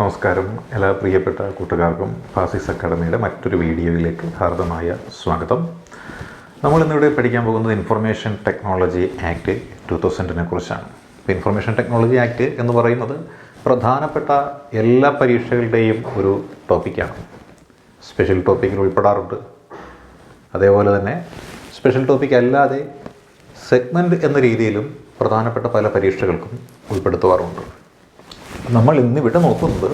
നമസ്കാരം. എല്ലാ പ്രിയപ്പെട്ട കൂട്ടുകാർക്കും ഫാസിസ് അക്കാഡമിയുടെ മറ്റൊരു വീഡിയോയിലേക്ക് ഹാർദമായ സ്വാഗതം. നമ്മളിന്നിവിടെ പഠിക്കാൻ പോകുന്നത് ഇൻഫർമേഷൻ ടെക്നോളജി ആക്ട് 2000 കുറിച്ചാണ്. ഇപ്പോൾ ഇൻഫർമേഷൻ ടെക്നോളജി ആക്ട് എന്ന് പറയുന്നത് പ്രധാനപ്പെട്ട എല്ലാ പരീക്ഷകളുടെയും ഒരു ടോപ്പിക്കാണ്. സ്പെഷ്യൽ ടോപ്പിക്കിൽ ഉൾപ്പെടാറുണ്ട്. അതേപോലെ തന്നെ സ്പെഷ്യൽ ടോപ്പിക് അല്ലാതെ സെഗ്മെൻറ്റ് എന്ന രീതിയിലും പ്രധാനപ്പെട്ട പല പരീക്ഷകൾക്കും ഉൾപ്പെടുത്തുവാറുണ്ട്. നമ്മൾ ഇന്നിവിടെ നോക്കുന്നത്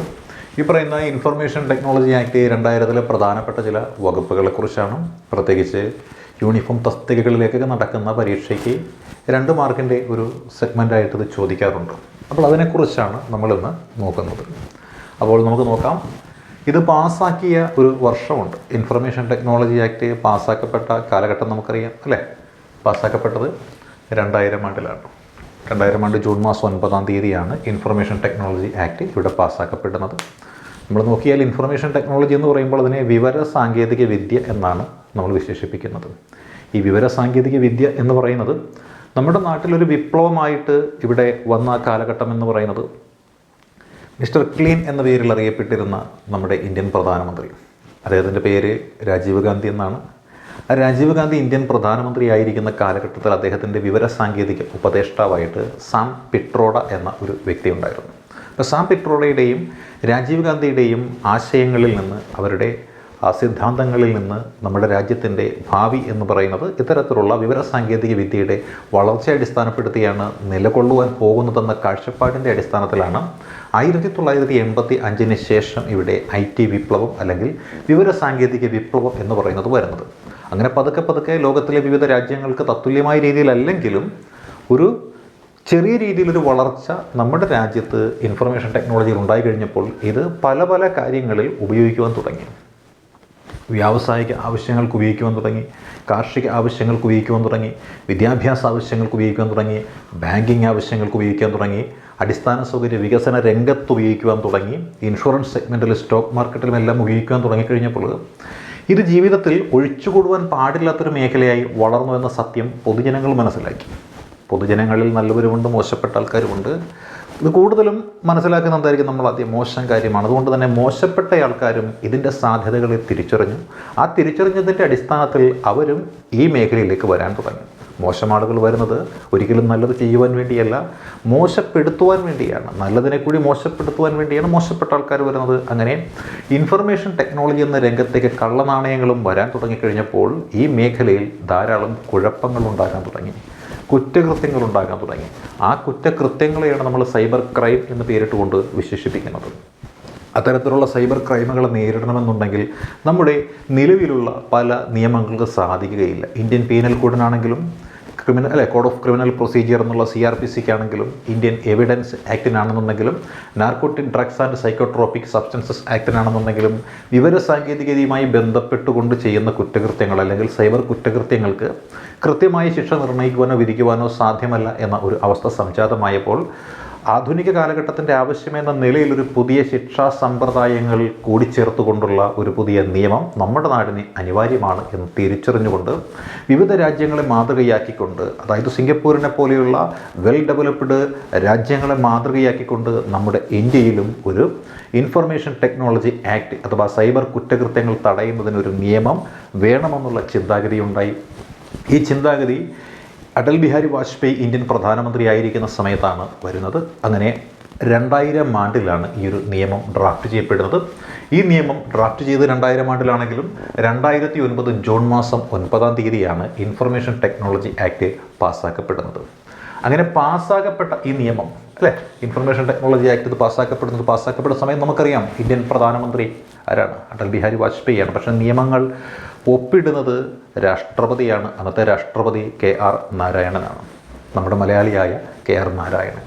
ഈ പറയുന്ന ഇൻഫർമേഷൻ ടെക്നോളജി ആക്ട് 2000 പ്രധാനപ്പെട്ട ചില വകുപ്പുകളെക്കുറിച്ചാണ്. പ്രത്യേകിച്ച് യൂണിഫോം തസ്തികകളിലേക്കൊക്കെ നടക്കുന്ന പരീക്ഷയ്ക്ക് 2 മാർക്കിൻ്റെ ഒരു സെഗ്മെൻ്റായിട്ട് ഇത് ചോദിക്കാറുണ്ട്. അപ്പോൾ അതിനെക്കുറിച്ചാണ് നമ്മളിന്ന് നോക്കുന്നത്. അപ്പോൾ നമുക്ക് നോക്കാം. ഇത് പാസ്സാക്കിയ ഒരു വർഷമുണ്ട്. ഇൻഫർമേഷൻ ടെക്നോളജി ആക്ട് പാസ്സാക്കപ്പെട്ട കാലഘട്ടം നമുക്കറിയാം അല്ലേ? പാസ്സാക്കപ്പെട്ടത് 2000 ആണ്ടിലാണ്. 2000 ജൂൺ മാസം 9 ഇൻഫർമേഷൻ ടെക്നോളജി ആക്ട് ഇവിടെ പാസ്സാക്കപ്പെടുന്നത്. നമ്മൾ നോക്കിയാൽ ഇൻഫർമേഷൻ ടെക്നോളജി എന്ന് പറയുമ്പോൾ അതിനെ വിവര സാങ്കേതിക വിദ്യ എന്നാണ് നമ്മൾ വിശേഷിപ്പിക്കുന്നത്. ഈ വിവര സാങ്കേതിക വിദ്യ എന്ന് പറയുന്നത് നമ്മുടെ നാട്ടിലൊരു വിപ്ലവമായിട്ട് ഇവിടെ വന്ന കാലഘട്ടം എന്ന് പറയുന്നത് മിസ്റ്റർ ക്ലീൻ എന്ന പേരിൽ അറിയപ്പെട്ടിരുന്ന നമ്മുടെ ഇന്ത്യൻ പ്രധാനമന്ത്രി, അദ്ദേഹത്തിൻ്റെ പേര് രാജീവ് ഗാന്ധി എന്നാണ്. രാജീവ് ഗാന്ധി ഇന്ത്യൻ പ്രധാനമന്ത്രി ആയിരിക്കുന്ന കാലഘട്ടത്തിൽ അദ്ദേഹത്തിൻ്റെ വിവരസാങ്കേതിക ഉപദേഷ്ടാവായിട്ട് സാം പിട്രോഡ എന്ന ഒരു വ്യക്തി ഉണ്ടായിരുന്നു. അപ്പോൾ സാം പിട്രോഡയുടെയും രാജീവ് ഗാന്ധിയുടെയും ആശയങ്ങളിൽ നിന്ന്, അവരുടെ സിദ്ധാന്തങ്ങളിൽ നിന്ന് നമ്മുടെ രാജ്യത്തിൻ്റെ ഭാവി എന്ന് പറയുന്നത് ഇത്തരത്തിലുള്ള വിവരസാങ്കേതിക വിദ്യയുടെ വളർച്ചയെ അടിസ്ഥാനപ്പെടുത്തിയാണ് നിലകൊള്ളുവാൻ പോകുന്നതെന്ന കാഴ്ചപ്പാടിൻ്റെ അടിസ്ഥാനത്തിലാണ് 1985 ശേഷം ഇവിടെ IT വിപ്ലവം അല്ലെങ്കിൽ വിവരസാങ്കേതിക വിപ്ലവം എന്ന് പറയുന്നത് വരുന്നത്. അങ്ങനെ പതുക്കെ ലോകത്തിലെ വിവിധ രാജ്യങ്ങൾക്ക് തത്തുല്യമായ രീതിയിലല്ലെങ്കിലും ഒരു ചെറിയ രീതിയിലൊരു വളർച്ച നമ്മുടെ രാജ്യത്ത് ഇൻഫർമേഷൻ ടെക്നോളജിയിൽ ഉണ്ടായി കഴിഞ്ഞപ്പോൾ ഇത് പല കാര്യങ്ങളിൽ ഉപയോഗിക്കുവാൻ തുടങ്ങി. വ്യാവസായിക ആവശ്യങ്ങൾക്ക് ഉപയോഗിക്കുവാൻ തുടങ്ങി, കാർഷിക ആവശ്യങ്ങൾക്ക് ഉപയോഗിക്കുവാൻ തുടങ്ങി, വിദ്യാഭ്യാസ ആവശ്യങ്ങൾക്ക് ഉപയോഗിക്കുവാൻ തുടങ്ങി, ബാങ്കിങ് ആവശ്യങ്ങൾക്ക് ഉപയോഗിക്കാൻ തുടങ്ങി, അടിസ്ഥാന സൗകര്യ വികസന രംഗത്ത് ഉപയോഗിക്കുവാൻ തുടങ്ങി, ഇൻഷുറൻസ് സെഗ്മെൻറ്റിൽ സ്റ്റോക്ക് മാർക്കറ്റിലും എല്ലാം ഉപയോഗിക്കുവാൻ തുടങ്ങിക്കഴിഞ്ഞപ്പോൾ ഇത് ജീവിതത്തിൽ ഒഴിച്ചുകൂടുവാൻ പാടില്ലാത്തൊരു മേഖലയായി വളർന്നു എന്ന സത്യം പൊതുജനങ്ങൾ മനസ്സിലാക്കി. പൊതുജനങ്ങളിൽ നല്ലവരുമുണ്ട്, മോശപ്പെട്ട ആൾക്കാരുമുണ്ട്. ഇത് കൂടുതലും മനസ്സിലാക്കുന്ന എന്തായിരിക്കും? നമ്മൾ ആദ്യം മോശം കാര്യമാണ്. അതുകൊണ്ട് തന്നെ മോശപ്പെട്ട ആൾക്കാരും ഇതിൻ്റെ സാധ്യതകളെ തിരിച്ചറിഞ്ഞു. ആ തിരിച്ചറിഞ്ഞതിൻ്റെ അടിസ്ഥാനത്തിൽ അവരും ഈ മേഖലയിലേക്ക് വരാൻ തുടങ്ങി. മോശം ആളുകൾ വരുന്നത് ഒരിക്കലും നല്ലത് ചെയ്യുവാൻ വേണ്ടിയല്ല, മോശപ്പെടുത്തുവാൻ വേണ്ടിയാണ്. നല്ലതിനെ കൂടി മോശപ്പെടുത്തുവാൻ വേണ്ടിയാണ് മോശപ്പെട്ട ആൾക്കാർ വരുന്നത്. അങ്ങനെ ഇൻഫർമേഷൻ ടെക്നോളജി എന്ന രംഗത്തേക്ക് കള്ളനാണയങ്ങളും വരാൻ തുടങ്ങിക്കഴിഞ്ഞപ്പോൾ ഈ മേഖലയിൽ ധാരാളം കുഴപ്പങ്ങൾ ഉണ്ടാകാൻ തുടങ്ങി, കുറ്റകൃത്യങ്ങൾ ഉണ്ടാകാൻ തുടങ്ങി. ആ കുറ്റകൃത്യങ്ങളെയാണ് നമ്മൾ സൈബർ ക്രൈം എന്ന് പേരിട്ടുകൊണ്ട് വിശേഷിപ്പിക്കുന്നത്. അത്തരത്തിലുള്ള സൈബർ ക്രൈമുകളെ നേരിടണമെന്നുണ്ടെങ്കിൽ നമ്മുടെ നിലവിലുള്ള പല നിയമങ്ങൾക്ക് സാധിക്കുകയില്ല. ഇന്ത്യൻ പീനൽ കോഡിനാണെങ്കിലും കോഡ് ഓഫ് ക്രിമിനൽ പ്രൊസീജിയർ എന്നുള്ള CRPCക്കാണെങ്കിലും ഇന്ത്യൻ എവിഡൻസ് ആക്ടിനാണെന്നുണ്ടെങ്കിലും narcotic drugs and psychotropic substances ആക്ടിനാണെന്നുണ്ടെങ്കിലും വിവരസാങ്കേതികതയുമായി ബന്ധപ്പെട്ടുകൊണ്ട് ചെയ്യുന്ന കുറ്റകൃത്യങ്ങൾ അല്ലെങ്കിൽ സൈബർ കുറ്റകൃത്യങ്ങൾക്ക് കൃത്യമായി ശിക്ഷ നിർണ്ണയിക്കുവാനോ വിധിക്കുവാനോ സാധ്യമല്ല എന്ന ഒരു അവസ്ഥ സംജാതമായപ്പോൾ ആധുനിക കാലഘട്ടത്തിൻ്റെ ആവശ്യമെന്ന നിലയിൽ ഒരു പുതിയ ശിക്ഷാ സമ്പ്രദായങ്ങൾ കൂടിച്ചേർത്തുകൊണ്ടുള്ള ഒരു പുതിയ നിയമം നമ്മുടെ നാടിന് അനിവാര്യമാണ് എന്ന് തിരിച്ചറിഞ്ഞുകൊണ്ട് വിവിധ രാജ്യങ്ങളെ മാതൃകയാക്കിക്കൊണ്ട്, അതായത് സിംഗപ്പൂരിനെ പോലെയുള്ള വെൽ ഡെവലപ്ഡ് രാജ്യങ്ങളെ മാതൃകയാക്കിക്കൊണ്ട് നമ്മുടെ ഇന്ത്യയിലും ഒരു ഇൻഫർമേഷൻ ടെക്നോളജി ആക്ട് അഥവാ സൈബർ കുറ്റകൃത്യങ്ങൾ തടയുന്നതിനൊരു നിയമം വേണമെന്നുള്ള ചിന്താഗതി ഉണ്ടായി. ഈ ചിന്താഗതി അടൽ ബിഹാരി വാജ്പേയി ഇന്ത്യൻ പ്രധാനമന്ത്രിയായിരിക്കുന്ന സമയത്താണ് വരുന്നത്. അങ്ങനെ 2000 ഈ ഒരു നിയമം ഡ്രാഫ്റ്റ് ചെയ്യപ്പെടുന്നത്. ഈ നിയമം ഡ്രാഫ്റ്റ് ചെയ്ത് 2000 2009 ജൂൺ മാസം 9 ഇൻഫർമേഷൻ ടെക്നോളജി ആക്ട് പാസ്സാക്കപ്പെടുന്നത്. അങ്ങനെ പാസ്സാക്കപ്പെട്ട ഈ നിയമം അല്ലേ, ഇൻഫർമേഷൻ ടെക്നോളജി ആക്ട് ഇത് പാസ്സാക്കപ്പെടുന്ന സമയം നമുക്കറിയാം ഇന്ത്യൻ പ്രധാനമന്ത്രി ആരാണ്? അടൽ ബിഹാരി വാജ്പേയിയാണ്. പക്ഷേ നിയമങ്ങൾ ഒപ്പിടുന്നത് രാഷ്ട്രപതിയാണ്. അന്നത്തെ രാഷ്ട്രപതി KR നാരായണനാണ്, നമ്മുടെ മലയാളിയായ KR നാരായണൻ.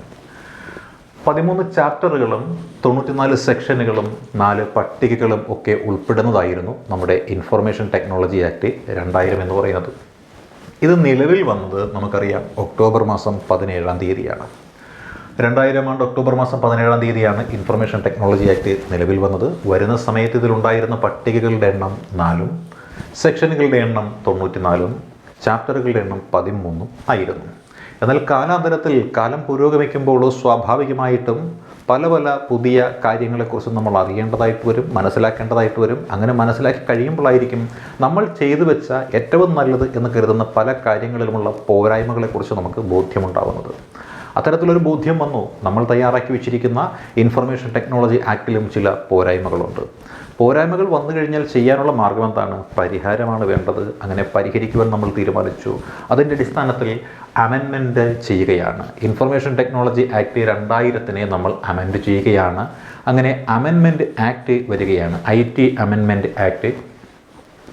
13 ചാപ്റ്ററുകളും 94 സെക്ഷനുകളും 4 പട്ടികകളും ഒക്കെ ഉൾപ്പെടുന്നതായിരുന്നു നമ്മുടെ ഇൻഫർമേഷൻ ടെക്നോളജി ആക്ട് 2000 എന്ന് പറയുന്നത്. ഇത് നിലവിൽ വന്നത് നമുക്കറിയാം ഒക്ടോബർ മാസം 17 2000 ഒക്ടോബർ മാസം 17 ഇൻഫർമേഷൻ ടെക്നോളജി ആക്ട് നിലവിൽ വന്നത്. വരുന്ന സമയത്ത് ഇതിലുണ്ടായിരുന്ന പട്ടികകളുടെ എണ്ണം 4, സെക്ഷനുകളുടെ എണ്ണം 94, ചാപ്റ്ററുകളുടെ എണ്ണം 13 ആയിരുന്നു. എന്നാൽ കാലാന്തരത്തിൽ കാലം പുരോഗമിക്കുമ്പോൾ സ്വാഭാവികമായിട്ടും പല പല പുതിയ കാര്യങ്ങളെക്കുറിച്ച് നമ്മൾ അറിയേണ്ടതായിട്ട് വരും, മനസ്സിലാക്കേണ്ടതായിട്ട് വരും. അങ്ങനെ മനസ്സിലാക്കി കഴിയുമ്പോഴായിരിക്കും നമ്മൾ ചെയ്തു വെച്ച ഏറ്റവും നല്ലത് എന്ന് കരുതുന്ന പല കാര്യങ്ങളിലുമുള്ള പോരായ്മകളെക്കുറിച്ച് നമുക്ക് ബോധ്യമുണ്ടാവുന്നത്. അത്തരത്തിലൊരു ബോധ്യം വന്നു. നമ്മൾ തയ്യാറാക്കി വെച്ചിരിക്കുന്ന ഇൻഫർമേഷൻ ടെക്നോളജി ആക്ടിലും ചില പോരായ്മകളുണ്ട്. പോരായ്മകൾ വന്നു കഴിഞ്ഞാൽ ചെയ്യാനുള്ള മാർഗം എന്താണ്? പരിഹാരമാണ് വേണ്ടത്. അങ്ങനെ പരിഹരിക്കുവാൻ നമ്മൾ തീരുമാനിച്ചു. അതിൻ്റെ അടിസ്ഥാനത്തിൽ അമെൻമെൻറ്റ് ചെയ്യുകയാണ്. ഇൻഫർമേഷൻ ടെക്നോളജി ആക്ട് 2000 നമ്മൾ അമെൻഡ് ചെയ്യുകയാണ്. അങ്ങനെ അമെൻമെൻറ്റ് ആക്ട് വരികയാണ്, IT അമെൻമെൻറ്റ് ആക്ട്.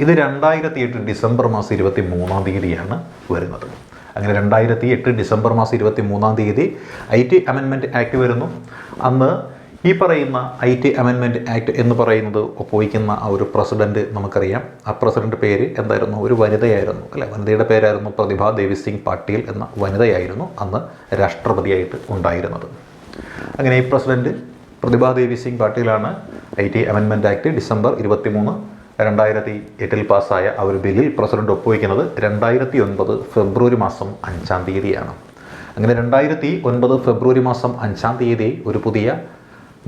ഇത് 2008 ഡിസംബർ മാസം 23 വരുന്നത്. അങ്ങനെ 2008 ഡിസംബർ മാസം 23 IT അമെൻമെൻറ്റ് ആക്ട് വരുന്നു. അന്ന് ഈ പറയുന്ന IT അമെൻമെൻറ്റ് ആക്ട് എന്ന് പറയുന്നത് ഒപ്പുവയ്ക്കുന്ന ആ ഒരു പ്രസിഡൻറ്റ് നമുക്കറിയാം. ആ പ്രസിഡൻറ്റ് പേര് എന്തായിരുന്നു? ഒരു വനിതയായിരുന്നു, അല്ലേ? വനിതയുടെ പേരായിരുന്നു പ്രതിഭാ ദേവി സിംഗ് പാട്ടീൽ എന്ന വനിതയായിരുന്നു അന്ന് രാഷ്ട്രപതിയായിട്ട് ഉണ്ടായിരുന്നത്. അങ്ങനെ ഈ പ്രസിഡൻറ്റ് പ്രതിഭാ ദേവി സിംഗ് പാട്ടീലാണ് IT അമെൻമെൻറ്റ് ആക്ട് ഡിസംബർ 23, 2008 പാസ്സായ ആ ഒരു ബില്ലിൽ പ്രസിഡന്റ് ഒപ്പുവയ്ക്കുന്നത് 2009 ഫെബ്രുവരി മാസം 5 അങ്ങനെ 2009 ഫെബ്രുവരി മാസം 5 ഒരു പുതിയ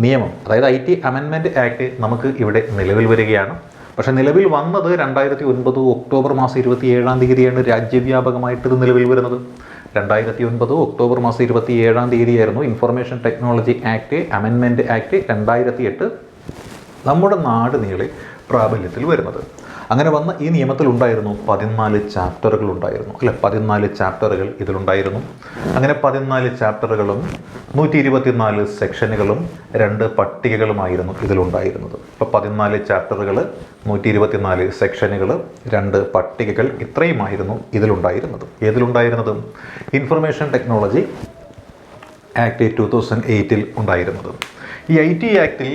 നിയമം, അതായത് IT അമെൻമെൻറ്റ് ആക്ട് നമുക്ക് ഇവിടെ നിലവിൽ വരികയാണ്. പക്ഷേ നിലവിൽ വന്നത് 2009 ഒക്ടോബർ മാസം 27 രാജ്യവ്യാപകമായിട്ട് ഇത് നിലവിൽ വരുന്നത്. 2009 ഒക്ടോബർ മാസം 27 information technology act amendment act 2008 നമ്മുടെ നാട് നീളെ പ്രാബല്യത്തിൽ വരുന്നത്. അങ്ങനെ വന്ന ഈ നിയമത്തിലുണ്ടായിരുന്നു 14 ചാപ്റ്ററുകൾ ഉണ്ടായിരുന്നു, അല്ലെ? 14 ചാപ്റ്ററുകൾ ഇതിലുണ്ടായിരുന്നു. അങ്ങനെ 14 ചാപ്റ്ററുകളും 124 സെക്ഷനുകളും 2 പട്ടികകളുമായിരുന്നു ഇതിലുണ്ടായിരുന്നത്. ഇപ്പോൾ 14 ചാപ്റ്ററുകൾ, 124 സെക്ഷനുകൾ, 2 പട്ടികകൾ, ഇത്രയുമായിരുന്നു ഇതിലുണ്ടായിരുന്നത്. ഏതിലുണ്ടായിരുന്നത്? ഇൻഫർമേഷൻ ടെക്നോളജി ആക്ട് 2008 ഉണ്ടായിരുന്നത്. ഈ IT ആക്ടിൽ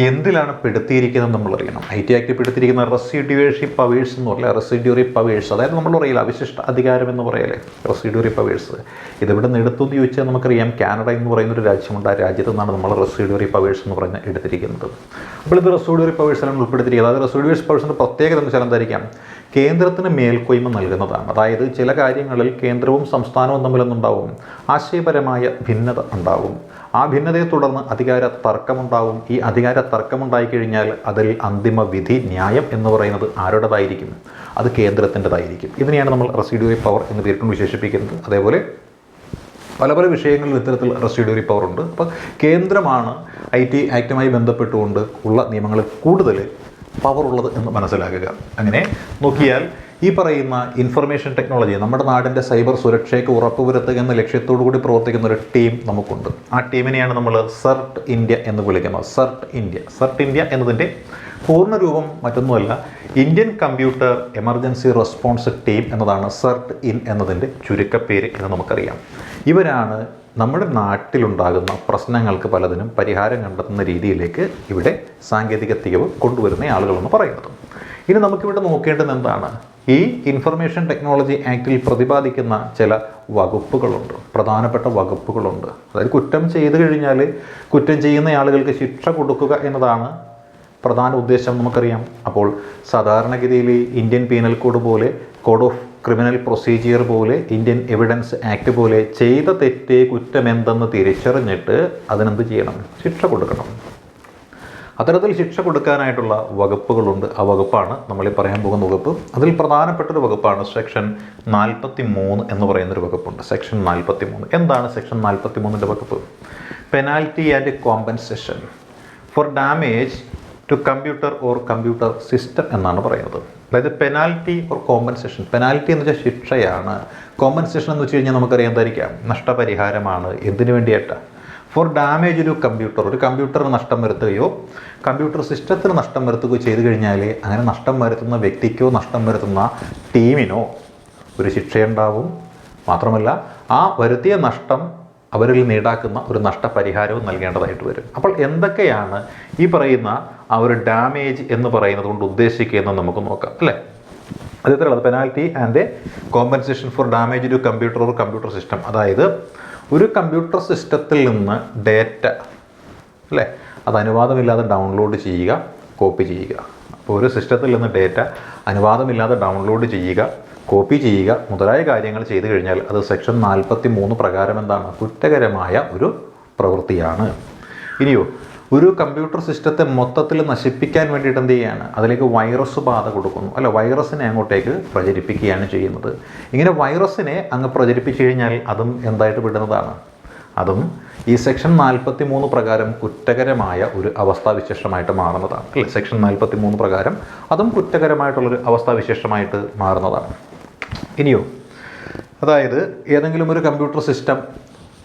എന്തിലാണ് പെടുത്തിയിരിക്കുന്നത് നമ്മൾ അറിയണം. IT ആക്ട് പെടുത്തിയിരിക്കുന്ന റെസിഡ്യൂറി പവേഴ്സ് എന്ന് പറയില്ല, റെസിഡ്യൂറി പവേഴ്സ്, അതായത് നമ്മൾ പറയില്ല അവശിഷ്ട അധികാരം എന്ന് പറയല്ലേ, റെസിഡ്യൂറി പവേഴ്സ്. ഇതിവിടെ നിന്ന് എടുത്തുമെന്ന് ചോദിച്ചാൽ നമുക്കറിയാം കാനഡ എന്ന് പറയുന്നൊരു രാജ്യമുണ്ട്. ആ രാജ്യത്ത് നിന്നാണ് നമ്മൾ റെസിഡ്യൂറി പവേഴ്സ് എന്ന് പറഞ്ഞ് എടുത്തിരിക്കുന്നത്. അപ്പോൾ ഇത് റെസിഡ്യൂറി പവേഴ്സിലാണ് ഉൾപ്പെടുത്തിയിരിക്കുന്നത്. അതായത് റെസിഡ്യൂറി പവേഴ്സിൻ്റെ പ്രത്യേകത എന്ന് വെച്ചാൽ എന്തായിരിക്കാം? കേന്ദ്രത്തിന് മേൽക്കോയ്മ നൽകുന്നതാണ്. അതായത് ചില കാര്യങ്ങളിൽ കേന്ദ്രവും സംസ്ഥാനവും തമ്മിലൊന്നുണ്ടാവും, ആശയപരമായ ഭിന്നത ഉണ്ടാവും. ആ ഭിന്നതയെ തുടർന്ന് അധികാര തർക്കമുണ്ടാവും. ഈ അധികാര തർക്കമുണ്ടായിക്കഴിഞ്ഞാൽ അതിൽ അന്തിമ വിധി, ന്യായം എന്ന് പറയുന്നത് ആരുടേതായിരിക്കും? അത് കേന്ദ്രത്തിൻ്റെതായിരിക്കും. ഇതിനെയാണ് നമ്മൾ റെസിഡ്യൂറി പവർ എന്ന് പേരിട്ടുകൊണ്ട് വിശേഷിപ്പിക്കുന്നത്. അതേപോലെ പല പല വിഷയങ്ങളിൽ ഇത്തരത്തിൽ റെസിഡ്യൂറി പവർ ഉണ്ട്. അപ്പോൾ കേന്ദ്രമാണ് IT ആക്ടുമായി ബന്ധപ്പെട്ടുകൊണ്ട് ഉള്ള നിയമങ്ങളിൽ കൂടുതൽ പവർ ഉള്ളത് എന്ന് മനസ്സിലാക്കുക. അങ്ങനെ നോക്കിയാൽ ഈ പറയുന്ന ഇൻഫർമേഷൻ ടെക്നോളജി നമ്മുടെ നാടിൻ്റെ സൈബർ സുരക്ഷയ്ക്ക് ഉറപ്പുവരുത്തുക എന്ന ലക്ഷ്യത്തോടു കൂടി പ്രവർത്തിക്കുന്ന ഒരു ടീം നമുക്കുണ്ട്. ആ ടീമിനെയാണ് നമ്മൾ CERT India എന്ന് വിളിക്കുന്നത്. CERT India എന്നതിൻ്റെ പൂർണ്ണരൂപം മറ്റൊന്നുമല്ല, Indian computer emergency response team എന്നതാണ് CERT IN എന്നതിൻ്റെ ചുരുക്കപ്പേര് എന്ന് നമുക്കറിയാം. ഇവരാണ് നമ്മുടെ നാട്ടിലുണ്ടാകുന്ന പ്രശ്നങ്ങൾക്ക് പലതിനും പരിഹാരം കണ്ടെത്തുന്ന രീതിയിലേക്ക് ഇവിടെ സാങ്കേതിക തികവ് കൊണ്ടുവരുന്ന ആളുകളെന്ന് പറയുന്നത്. ഇനി നമുക്കിവിടെ നോക്കേണ്ടത് എന്താണ്? ഈ ഇൻഫർമേഷൻ ടെക്നോളജി ആക്ടിൽ പ്രതിപാദിക്കുന്ന ചില വകുപ്പുകളുണ്ട്, പ്രധാനപ്പെട്ട വകുപ്പുകളുണ്ട്. അതായത് കുറ്റം ചെയ്തു കഴിഞ്ഞാൽ കുറ്റം ചെയ്യുന്ന ആളുകൾക്ക് ശിക്ഷ കൊടുക്കുക എന്നതാണ് പ്രധാന ഉദ്ദേശം നമുക്കറിയാം. അപ്പോൾ സാധാരണഗതിയിൽ ഇന്ത്യൻ പീനൽ കോഡ് പോലെ, കോഡ് ഓഫ് ക്രിമിനൽ പ്രൊസീജിയർ പോലെ, ഇന്ത്യൻ എവിഡൻസ് ആക്ട് പോലെ ചെയ്ത തെറ്റ് കുറ്റമെന്തെന്ന് തിരിച്ചറിഞ്ഞിട്ട് അതിനെന്ത് ചെയ്യണം? ശിക്ഷ കൊടുക്കണം. അത്തരത്തിൽ ശിക്ഷ കൊടുക്കാനായിട്ടുള്ള വകുപ്പുകളുണ്ട്. ആ വകുപ്പാണ് നമ്മൾ ഈ പറയാൻ പോകുന്ന വകുപ്പ്. അതിൽ പ്രധാനപ്പെട്ടൊരു വകുപ്പാണ് സെക്ഷൻ 43 എന്ന് പറയുന്നൊരു വകുപ്പുണ്ട്. സെക്ഷൻ 43 എന്താണ്? സെക്ഷൻ 43ൻ്റെ വകുപ്പ് penalty and compensation for damage to computer or computer system എന്നാണ് പറയുന്നത്. അതായത് പെനാൽറ്റി ഓർ കോമ്പൻസേഷൻ. പെനാൽറ്റി എന്ന് വെച്ചാൽ ശിക്ഷയാണ്. കോമ്പൻസേഷൻ എന്ന് വെച്ച് കഴിഞ്ഞാൽ നമുക്കറിയാം എന്തായിരിക്കാം? നഷ്ടപരിഹാരമാണ്. എന്തിനു വേണ്ടിയിട്ട്? ഫോർ ഡാമേജ് ഒരു കമ്പ്യൂട്ടർ, ഒരു കമ്പ്യൂട്ടറിന് നഷ്ടം വരുത്തുകയോ കമ്പ്യൂട്ടർ സിസ്റ്റത്തിന് നഷ്ടം വരുത്തുകയോ ചെയ്തു കഴിഞ്ഞാൽ അങ്ങനെ നഷ്ടം വരുത്തുന്ന വ്യക്തിക്കോ നഷ്ടം വരുത്തുന്ന ടീമിനോ ഒരു ശിക്ഷയുണ്ടാവും. മാത്രമല്ല ആ വരുത്തിയ നഷ്ടം അവരിൽ ഈടാക്കുന്ന ഒരു നഷ്ടപരിഹാരവും നൽകേണ്ടതായിട്ട് വരും. അപ്പോൾ എന്തൊക്കെയാണ് ഈ പറയുന്ന ആ ഒരു ഡാമേജ് എന്ന് പറയുന്നത് കൊണ്ട് ഉദ്ദേശിക്കുന്നത് നമുക്ക് നോക്കാം, അല്ലേ? അതേപോലെ penalty and compensation for damage to computer or computer system. അതായത് ഒരു കമ്പ്യൂട്ടർ സിസ്റ്റത്തിൽ നിന്ന് ഡേറ്റ, അല്ലേ, അത് അനുവാദമില്ലാതെ ഡൗൺലോഡ് ചെയ്യുക, കോപ്പി ചെയ്യുക. അപ്പോൾ ഒരു സിസ്റ്റത്തിൽ നിന്ന് ഡേറ്റ അനുവാദമില്ലാതെ ഡൗൺലോഡ് ചെയ്യുക, കോപ്പി ചെയ്യുക മുതലായ കാര്യങ്ങൾ ചെയ്തു കഴിഞ്ഞാൽ അത് സെക്ഷൻ 43 പ്രകാരം എന്താണ്? കുറ്റകരമായ ഒരു പ്രവൃത്തിയാണ്. ഇനിയോ ഒരു കമ്പ്യൂട്ടർ സിസ്റ്റത്തെ മൊത്തത്തിൽ നശിപ്പിക്കാൻ വേണ്ടിയിട്ട് എന്ത് ചെയ്യുകയാണ്, അതിലേക്ക് വൈറസ് ബാധ കൊടുക്കുന്നു, അല്ല വൈറസിനെ അങ്ങോട്ടേക്ക് പ്രചരിപ്പിക്കുകയാണ് ചെയ്യുന്നത്. ഇങ്ങനെ വൈറസിനെ അങ്ങ് പ്രചരിപ്പിച്ചു കഴിഞ്ഞാൽ അതും എന്തായിട്ട് വിടുന്നതാണ്, അതും ഈ സെക്ഷൻ 43 പ്രകാരം കുറ്റകരമായ ഒരു അവസ്ഥാവിശേഷമായിട്ട് മാറുന്നതാണ്, അല്ലേ? സെക്ഷൻ 43 പ്രകാരം അതും കുറ്റകരമായിട്ടുള്ളൊരു അവസ്ഥാവിശേഷമായിട്ട് മാറുന്നതാണ്. ഇനിയോ അതായത് ഏതെങ്കിലും ഒരു കമ്പ്യൂട്ടർ സിസ്റ്റം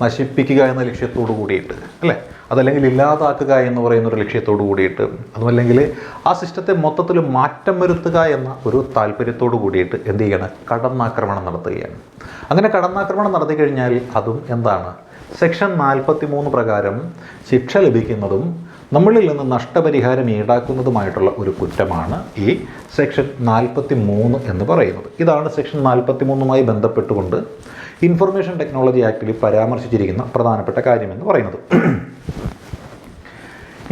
നശിപ്പിക്കുക എന്ന ലക്ഷ്യത്തോടു കൂടിയിട്ട്, അല്ലേ, അതല്ലെങ്കിൽ ഇല്ലാതാക്കുക എന്ന് പറയുന്ന ഒരു ലക്ഷ്യത്തോടു കൂടിയിട്ട്, അതുമല്ലെങ്കിൽ ആ സിസ്റ്റത്തെ മൊത്തത്തിൽ മാറ്റം വരുത്തുക എന്ന ഒരു താല്പര്യത്തോടു കൂടിയിട്ട് എന്ത് ചെയ്യണം, കടന്നാക്രമണം നടത്തുകയാണ്. അങ്ങനെ കടന്നാക്രമണം നടത്തി കഴിഞ്ഞാൽ അതും എന്താണ്, സെക്ഷൻ 43 പ്രകാരം ശിക്ഷ ലഭിക്കുന്നതും നമ്മളിൽ നിന്ന് നഷ്ടപരിഹാരം ഈടാക്കുന്നതുമായിട്ടുള്ള ഒരു കുറ്റമാണ് ഈ സെക്ഷൻ 43 എന്ന് പറയുന്നത്. ഇതാണ് സെക്ഷൻ 43മായി ബന്ധപ്പെട്ടുകൊണ്ട് ഇൻഫർമേഷൻ ടെക്നോളജി ആക്ടിൽ പരാമർശിച്ചിരിക്കുന്ന പ്രധാനപ്പെട്ട കാര്യമെന്ന് പറയുന്നത്.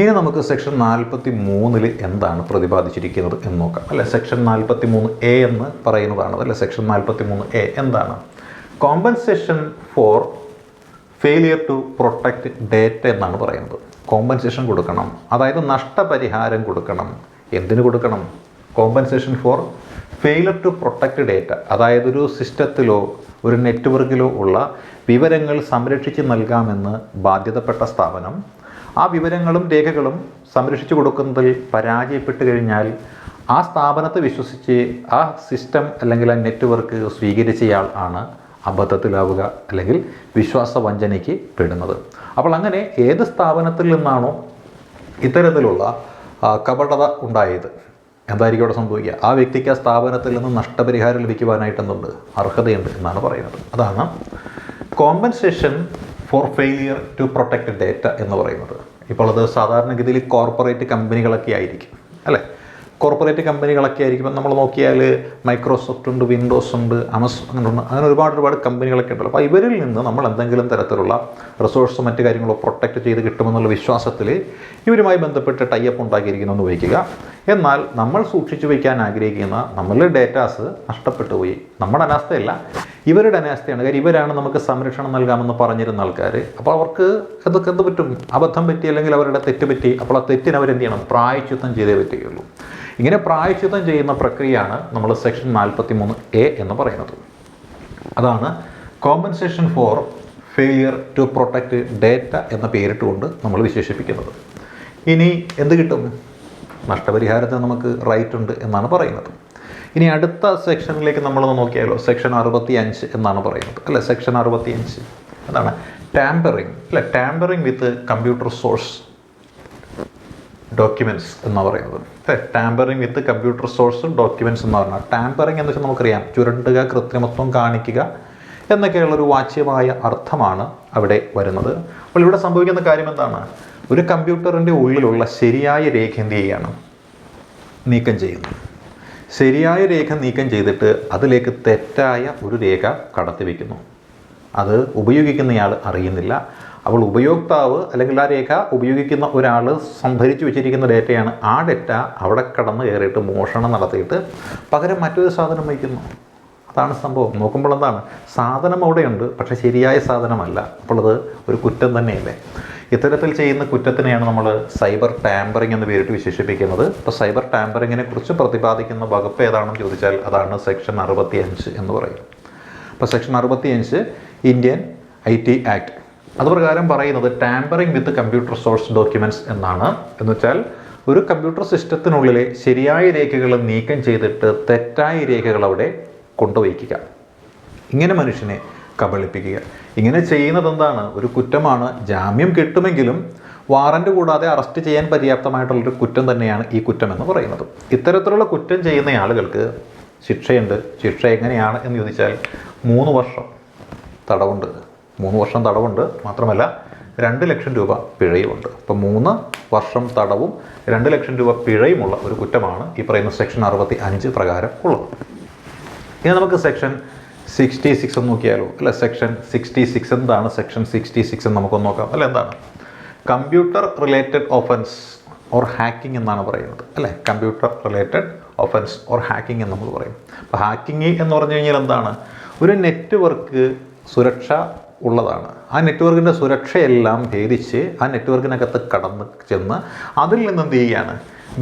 ഇനി നമുക്ക് സെക്ഷൻ 43 എന്താണ് പ്രതിപാദിച്ചിരിക്കുന്നത് എന്ന് നോക്കാം, അല്ലെ? സെക്ഷൻ 43A എന്ന് പറയുന്നതാണ്, അല്ലെ? സെക്ഷൻ 43A എന്താണ്? Compensation for failure to protect data എന്നാണ് പറയുന്നത്. കോമ്പൻസേഷൻ കൊടുക്കണം, അതായത് നഷ്ടപരിഹാരം കൊടുക്കണം. എന്തിനു കൊടുക്കണം? Compensation for failure to protect data, അതായത് ഒരു സിസ്റ്റത്തിലോ ഒരു നെറ്റ്വർക്കിലോ ഉള്ള വിവരങ്ങൾ സംരക്ഷിച്ച് നൽകാമെന്ന് ബാധ്യതപ്പെട്ട സ്ഥാപനം ആ വിവരങ്ങളും രേഖകളും സംരക്ഷിച്ചു കൊടുക്കുന്നതിൽ പരാജയപ്പെട്ട് കഴിഞ്ഞാൽ ആ സ്ഥാപനത്തെ വിശ്വസിച്ച് ആ സിസ്റ്റം അല്ലെങ്കിൽ ആ നെറ്റ്വർക്ക് സ്വീകരിച്ചയാൾ ആണ് അബദ്ധത്തിലാവുക അല്ലെങ്കിൽ വിശ്വാസവഞ്ചനയ്ക്ക് പെടുന്നത്. അപ്പോൾ അങ്ങനെ ഏത് സ്ഥാപനത്തിൽ നിന്നാണോ ഇത്തരത്തിലുള്ള കപടത ഉണ്ടായത്, എന്തായിരിക്കും അവിടെ സംഭവിക്കുക? ആ വ്യക്തിക്ക് ആ സ്ഥാപനത്തിൽ നിന്ന് നഷ്ടപരിഹാരം ലഭിക്കുവാനായിട്ട് എന്തുണ്ട്, അർഹതയുണ്ട് എന്നാണ് പറയുന്നത്. അതാണ് compensation for failure to protect data എന്ന് പറയുന്നത്. ഇപ്പോൾ അത് സാധാരണഗതിയിൽ കോർപ്പറേറ്റ് കമ്പനികളൊക്കെ ആയിരിക്കും, അല്ലേ? കോർപ്പറേറ്റ് കമ്പനികളൊക്കെ ആയിരിക്കും. നമ്മൾ നോക്കിയാൽ മൈക്രോസോഫ്റ്റ് ഉണ്ട്, വിൻഡോസ് ഉണ്ട്, ആമസോൺ ഉണ്ട്, അങ്ങനെ ഒരുപാട് കമ്പനികളൊക്കെ ഉണ്ടല്ലോ. അപ്പോൾ ഇവരിൽ നിന്ന് നമ്മൾ എന്തെങ്കിലും തരത്തിലുള്ള റിസോഴ്സോ മറ്റു കാര്യങ്ങളോ പ്രൊട്ടക്റ്റ് ചെയ്ത് കിട്ടുമെന്നുള്ള വിശ്വാസത്തിൽ ഇവരുമായി ബന്ധപ്പെട്ട് ടൈപ്പ് ഉണ്ടാക്കിയിരിക്കുന്നു എന്ന് വയ്ക്കുക. എന്നാൽ നമ്മൾ സൂക്ഷിച്ചു വയ്ക്കാൻ ആഗ്രഹിക്കുന്ന നമ്മളുടെ ഡേറ്റാസ് നഷ്ടപ്പെട്ടു പോയി. നമ്മുടെ അനാസ്ഥയല്ല, ഇവരുടെ അനാസ്ഥയാണ്. കാര്യം ഇവരാണ് നമുക്ക് സംരക്ഷണം നൽകാമെന്ന് പറഞ്ഞിരുന്ന ആൾക്കാർ. അപ്പോൾ അവർക്ക് എന്തൊക്കെ എന്ത് പറ്റും, അബദ്ധം പറ്റി അല്ലെങ്കിൽ അവരുടെ തെറ്റ് പറ്റി. അപ്പോൾ ആ തെറ്റിന് അവരെന്ത് ചെയ്യണം, പ്രായശ്ചിത്തം ചെയ്തേ പറ്റുകയുള്ളൂ. ഇങ്ങനെ പ്രായശ്ചിത്തം ചെയ്യുന്ന പ്രക്രിയയാണ് നമ്മൾ സെക്ഷൻ 43A എന്ന് പറയുന്നത്. അതാണ് compensation for failure to protect data എന്ന പേരിട്ടുകൊണ്ട് നമ്മൾ വിശേഷിപ്പിക്കുന്നത്. ഇനി എന്ത് കിട്ടും? നഷ്ടപരിഹാരത്തിന് നമുക്ക് റൈറ്റ് ഉണ്ട് എന്നാണ് പറയുന്നത്. ഇനി അടുത്ത സെക്ഷനിലേക്ക് നമ്മളൊന്ന് നോക്കിയാലോ. സെക്ഷൻ 65 എന്നാണ് പറയുന്നത്, അല്ലെ? സെക്ഷൻ 65 എന്താണ്? ടാമ്പറിങ്, അല്ലെ? Tampering with computer source documents എന്നാണ് പറയുന്നത്. Tampering with computer source documents എന്ന് പറഞ്ഞാൽ, ടാമ്പറിങ് എന്ന് വെച്ചാൽ നമുക്കറിയാം, ചുരണ്ടുക, കൃത്രിമത്വം കാണിക്കുക എന്നൊക്കെയുള്ളൊരു വാച്യമായ അർത്ഥമാണ് അവിടെ വരുന്നത്. അപ്പോൾ ഇവിടെ സംഭവിക്കുന്ന കാര്യം എന്താണ്? ഒരു കമ്പ്യൂട്ടറിൻ്റെ ഉള്ളിലുള്ള ശരിയായ രേഖ എന്ത് ചെയ്യുകയാണ്, നീക്കം ചെയ്യുന്നു. ശരിയായ രേഖ നീക്കം ചെയ്തിട്ട് അതിലേക്ക് തെറ്റായ ഒരു രേഖ കടത്തിവെക്കുന്നു. അത് ഉപയോഗിക്കുന്നയാൾ അറിയുന്നില്ല. അപ്പോൾ ഉപയോക്താവ് അല്ലെങ്കിൽ ആ രേഖ ഉപയോഗിക്കുന്ന ഒരാൾ സംഭരിച്ചു വെച്ചിരിക്കുന്ന ഡേറ്റയാണ്. ആ ഡേറ്റ അവിടെ കടന്ന് കയറിയിട്ട് മോഷണം നടത്തിയിട്ട് പകരം മറ്റൊരു സാധനം വയ്ക്കുന്നു. അതാണ് സംഭവം. നോക്കുമ്പോൾ എന്താണ്, സാധനം അവിടെയുണ്ട്, പക്ഷേ ശരിയായ സാധനമല്ല. അപ്പോൾ അത് ഒരു കുറ്റം തന്നെയല്ലേ? ഇത്തരത്തിൽ ചെയ്യുന്ന കുറ്റത്തിനെയാണ് നമ്മൾ സൈബർ ടാമ്പറിംഗ് എന്ന് പേരിട്ട് വിശേഷിപ്പിക്കുന്നത്. ഇപ്പോൾ സൈബർ ടാമ്പറിങ്ങിനെ കുറിച്ച് പ്രതിപാദിക്കുന്ന വകുപ്പ് ഏതാണെന്ന് ചോദിച്ചാൽ അതാണ് സെക്ഷൻ 65 എന്ന് പറയും. അപ്പോൾ സെക്ഷൻ 65 ഇന്ത്യൻ IT ആക്ട് അതുപ്രകാരം പറയുന്നത് tampering with computer source documents എന്നാണ്. എന്ന് വെച്ചാൽ ഒരു കമ്പ്യൂട്ടർ സിസ്റ്റത്തിനുള്ളിലെ ശരിയായ രേഖകൾ നീക്കം ചെയ്തിട്ട് തെറ്റായ രേഖകൾ അവിടെ കൊണ്ടുവയ്ക്കുക, ഇങ്ങനെ മനുഷ്യനെ കബളിപ്പിക്കുക. ഇങ്ങനെ ചെയ്യുന്നത് എന്താണ്, ഒരു കുറ്റമാണ്. ജാമ്യം കിട്ടുമെങ്കിലും വാറന്റ് കൂടാതെ അറസ്റ്റ് ചെയ്യാൻ പര്യാപ്തമായിട്ടുള്ളൊരു കുറ്റം തന്നെയാണ് ഈ കുറ്റം എന്ന് പറയുന്നത്. ഇത്തരത്തിലുള്ള കുറ്റം ചെയ്യുന്ന ആളുകൾക്ക് ശിക്ഷയുണ്ട്. ശിക്ഷ എങ്ങനെയാണ് എന്ന് ചോദിച്ചാൽ 3 വർഷം തടവുണ്ട്. 3 വർഷം തടവുണ്ട്, മാത്രമല്ല 2 ലക്ഷം രൂപ പിഴയുമുണ്ട്. അപ്പോൾ 3 വർഷം തടവും 2 ലക്ഷം രൂപ പിഴയുമുള്ള ഒരു കുറ്റമാണ് ഈ പറയുന്ന സെക്ഷൻ 65 പ്രകാരം ഉള്ളത്. ഇനി നമുക്ക് സെക്ഷൻ 66 എന്ന് നോക്കിയാലോ, അല്ലെ? സെക്ഷൻ 66 എന്താണ്? സെക്ഷൻ 66 എന്ന് നമുക്കൊന്ന് നോക്കാം, അല്ലെ? എന്താണ്? Computer related offence or hacking എന്നാണ് പറയുന്നത്, അല്ലെ? Computer related offence or hacking എന്ന് നമ്മൾ പറയും. അപ്പോൾ ഹാക്കിംഗ് എന്ന് പറഞ്ഞു കഴിഞ്ഞാൽ എന്താണ്? ഒരു നെറ്റ്വർക്ക് സുരക്ഷ ഉള്ളതാണ്. ആ നെറ്റ്വർക്കിൻ്റെ സുരക്ഷയെല്ലാം ഭേദിച്ച് ആ നെറ്റ്വർക്കിനകത്ത് കടന്ന് ചെന്ന് അതിൽ നിന്ന് എന്ത് ചെയ്യുകയാണ്,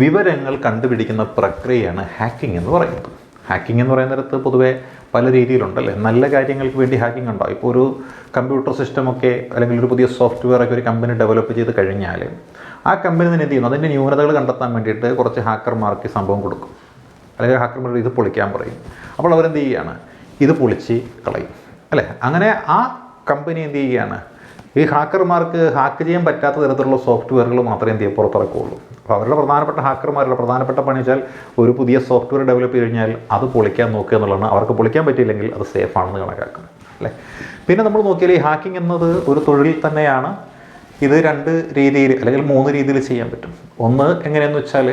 വിവരങ്ങൾ കണ്ടുപിടിക്കുന്ന പ്രക്രിയയാണ് ഹാക്കിംഗ് എന്ന് പറയുന്നത്. ഹാക്കിംഗ് എന്ന് പറയുന്നിടത്ത് പൊതുവേ പല രീതിയിലുണ്ടല്ലേ. നല്ല കാര്യങ്ങൾക്ക് വേണ്ടി ഹാക്കിംഗ് ഉണ്ടാവും. ഇപ്പോൾ ഒരു കമ്പ്യൂട്ടർ സിസ്റ്റമൊക്കെ അല്ലെങ്കിൽ ഒരു പുതിയ സോഫ്റ്റ്വെയർ ഒക്കെ ഒരു കമ്പനി ഡെവലപ്പ് ചെയ്ത് കഴിഞ്ഞാൽ ആ കമ്പനി തന്നെ എന്ത് ചെയ്യുന്നു, അതിൻ്റെ ന്യൂനതകൾ കണ്ടെത്താൻ വേണ്ടിയിട്ട് കുറച്ച് ഹാക്കർമാർക്ക് സംഭവം കൊടുക്കും, അല്ലെങ്കിൽ ഹാക്കർമാർ ഇത് പൊളിക്കാൻ പറയും. അപ്പോൾ അവരെന്ത് ചെയ്യുകയാണ്, ഇത് പൊളിച്ച് കളയും അല്ലേ. അങ്ങനെ ആ കമ്പനി എന്ത് ചെയ്യുകയാണ്, ഈ ഹാക്കർമാർക്ക് ഹാക്ക് ചെയ്യാൻ പറ്റാത്ത തരത്തിലുള്ള സോഫ്റ്റ്വെയറുകൾ മാത്രമേ എന്ത് ചെയ്യും പുറത്തിറക്കുകയുള്ളൂ. അപ്പോൾ അവരുടെ പ്രധാനപ്പെട്ട ഹാക്കർമാരുടെ പ്രധാനപ്പെട്ട പണി വെച്ചാൽ ഒരു പുതിയ സോഫ്റ്റ്വെയർ ഡെവലപ്പ് ചെയ്ത് കഴിഞ്ഞാൽ അത് പൊളിക്കാൻ നോക്കുക എന്നുള്ളതാണ്. അവർക്ക് പൊളിക്കാൻ പറ്റിയില്ലെങ്കിൽ അത് സേഫ് ആണെന്ന് കണക്കാക്കുക അല്ലേ. പിന്നെ നമ്മൾ നോക്കിയാൽ ഈ ഹാക്കിംഗ് എന്നത് ഒരു തൊഴിൽ തന്നെയാണ്. ഇത് 2 രീതിയിൽ അല്ലെങ്കിൽ 3 രീതിയിൽ ചെയ്യാൻ പറ്റും. ഒന്ന് എങ്ങനെയെന്ന് വെച്ചാൽ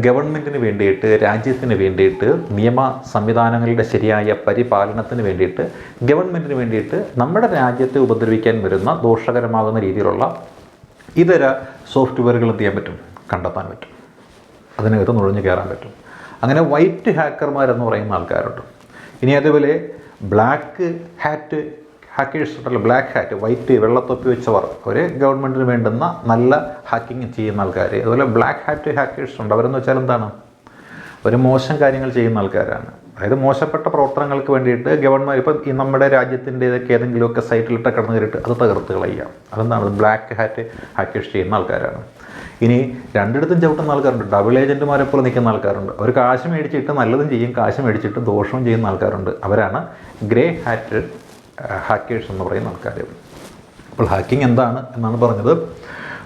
ഗവൺമെൻറ്റിന് വേണ്ടിയിട്ട്, രാജ്യത്തിന് വേണ്ടിയിട്ട്, നിയമ സംവിധാനങ്ങളുടെ ശരിയായ പരിപാലനത്തിന് വേണ്ടിയിട്ട്, ഗവൺമെൻറ്റിന് വേണ്ടിയിട്ട് നമ്മുടെ രാജ്യത്തെ ഉപദ്രവിക്കാൻ വരുന്ന ദോഷകരമാകുന്ന രീതിയിലുള്ള ഇതര സോഫ്റ്റ്വെയറുകൾ എന്ത് ചെയ്യാൻ പറ്റും, കണ്ടെത്താൻ പറ്റും, അതിനകത്ത് നുഴഞ്ഞു കയറാൻ പറ്റും. അങ്ങനെ വൈറ്റ് ഹാക്കർമാരെന്ന് പറയുന്ന ആൾക്കാരുണ്ട്. ഇനി അതേപോലെ ബ്ലാക്ക് ഹാറ്റ് ഹാക്കേഴ്സ് ഉണ്ടല്ലോ, ബ്ലാക്ക് ഹാറ്റ്, വൈറ്റ് വെള്ളത്തൊപ്പി വെച്ചവർ, അവർ ഗവൺമെൻറ്റിന് വേണ്ടുന്ന നല്ല ഹാക്കിങ് ചെയ്യുന്ന ആൾക്കാർ. അതുപോലെ ബ്ലാക്ക് ഹാറ്റ് ഹാക്കേഴ്സ് ഉണ്ട്. അവരെന്ന് വെച്ചാൽ എന്താണ്, അവർ മോശം കാര്യങ്ങൾ ചെയ്യുന്ന ആൾക്കാരാണ്. അതായത് മോശപ്പെട്ട പ്രവർത്തനങ്ങൾക്ക് വേണ്ടിയിട്ട് ഗവൺമെൻറ് ഇപ്പം ഈ നമ്മുടെ രാജ്യത്തിൻ്റെതൊക്കെ ഏതെങ്കിലുമൊക്കെ സൈറ്റിലിട്ട് കടന്നു കയറിയിട്ട് അത് തകർത്ത് കളയാം. അതെന്താണ്, ബ്ലാക്ക് ഹാറ്റ് ഹാക്കേഴ്സ് ചെയ്യുന്ന ആൾക്കാരാണ്. ഇനി രണ്ടിടത്തും ചവിട്ടുന്ന ആൾക്കാരുണ്ട്, ഡബിൾ ഏജൻറ്റുമാരെ പോലെ നിൽക്കുന്ന ആൾക്കാരുണ്ട്. അവർ കാശ് മേടിച്ചിട്ട് നല്ലതും ചെയ്യും, കാശ് മേടിച്ചിട്ട് ദോഷവും ചെയ്യുന്ന ആൾക്കാരുണ്ട്. അവരാണ് ഗ്രേ ഹാറ്റ് ഹാക്കേഴ്സ് എന്ന് പറയുന്ന ആൾക്കാർ. അപ്പോൾ ഹാക്കിംഗ് എന്താണ് എന്നാണ് പറഞ്ഞത്.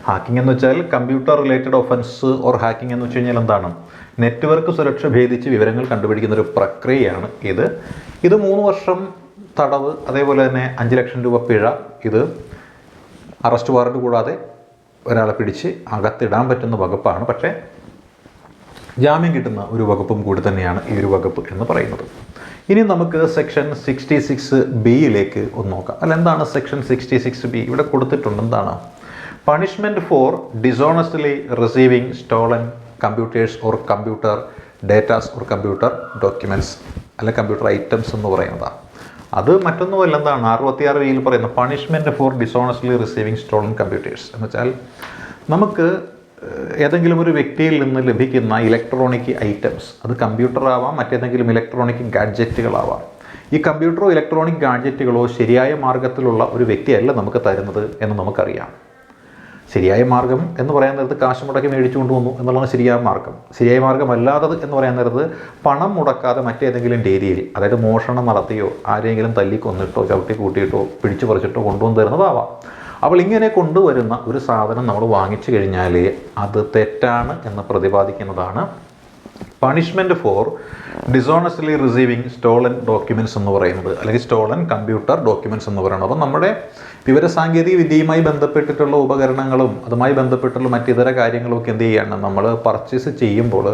ഹാക്കിംഗ് എന്ന് വെച്ചാൽ computer related offence or hacking എന്ന് വെച്ച് കഴിഞ്ഞാൽ എന്താണ്, നെറ്റ്വർക്ക് സുരക്ഷ ഭേദിച്ച് വിവരങ്ങൾ കണ്ടുപിടിക്കുന്ന ഒരു പ്രക്രിയയാണ് ഇത്. 3 വർഷം തടവ്, അതേപോലെ തന്നെ 5 ലക്ഷം രൂപ പിഴ. ഇത് അറസ്റ്റ് വാറണ്ട് കൂടാതെ ഒരാളെ പിടിച്ച് അകത്തിടാൻ പറ്റുന്ന വകുപ്പാണ്. പക്ഷേ ജാമ്യം കിട്ടുന്ന ഒരു വകുപ്പും കൂടി തന്നെയാണ് ഈ ഒരു വകുപ്പ് എന്ന് പറയുന്നത്. ഇനി നമുക്ക് സെക്ഷൻ 66B ഒന്ന് നോക്കാം. അല്ല, എന്താണ് സെക്ഷൻ 66B? ഇവിടെ കൊടുത്തിട്ടുണ്ട്. എന്താണ്, punishment for dishonestly receiving stolen computers or computer datas or computer documents അല്ലെ കമ്പ്യൂട്ടർ ഐറ്റംസ് എന്ന് പറയുന്നതാണ്. അത് മറ്റൊന്നുമല്ല, എന്താണ് 66B പറയുന്ന punishment for dishonestly receiving stolen computers എന്ന് വെച്ചാൽ നമുക്ക് ഏതെങ്കിലും ഒരു വ്യക്തിയിൽ നിന്ന് ലഭിക്കുന്ന ഇലക്ട്രോണിക് ഐറ്റംസ്, അത് കമ്പ്യൂട്ടർ ആവാം, മറ്റേതെങ്കിലും ഇലക്ട്രോണിക് ഗാഡ്ജറ്റുകളാവാം. ഈ കമ്പ്യൂട്ടറോ ഇലക്ട്രോണിക് ഗാഡ്ജറ്റുകളോ ശരിയായ മാർഗ്ഗത്തിലുള്ള ഒരു വ്യക്തിയല്ല നമുക്ക് തരുന്നത് എന്ന് നമുക്കറിയാം. ശരിയായ മാർഗ്ഗം എന്ന് പറയാൻ നേരത്ത് കാശ് മുടക്കി മേടിച്ചു കൊണ്ടുവന്നു എന്നുള്ളതാണ് ശരിയായ മാർഗ്ഗം. ശരിയായ മാർഗ്ഗമല്ലാത്തത് എന്ന് പറയാൻ നേരത്ത് പണം മുടക്കാതെ മറ്റേതെങ്കിലും രീതിയിൽ, അതായത് മോഷണം നടത്തിയോ ആരെങ്കിലും തല്ലിക്കൊന്നിട്ടോ ചവിട്ടി കൂട്ടിയിട്ടോ പിടിച്ചു പറിച്ചിട്ടോ കൊണ്ടുവന്ന് തരുന്നതാവാം. അപ്പോൾ ഇങ്ങനെ കൊണ്ടുവരുന്ന ഒരു സാധനം നമ്മൾ വാങ്ങിച്ചു കഴിഞ്ഞാൽ അത് തെറ്റാണ് എന്ന് പ്രതിപാദിക്കുന്നതാണ് punishment for dishonestly receiving stolen documents എന്ന് പറയുന്നത്, അല്ലെങ്കിൽ സ്റ്റോളൻ കമ്പ്യൂട്ടർ ഡോക്യുമെൻറ്റ്സ് എന്ന് പറയുന്നത്. അപ്പം നമ്മുടെ വിവരസാങ്കേതിക വിദ്യയുമായി ബന്ധപ്പെട്ടിട്ടുള്ള ഉപകരണങ്ങളും അതുമായി ബന്ധപ്പെട്ടുള്ള മറ്റിതര കാര്യങ്ങളൊക്കെ എന്ത് ചെയ്യാണ്, നമ്മൾ പർച്ചേസ് ചെയ്യുമ്പോൾ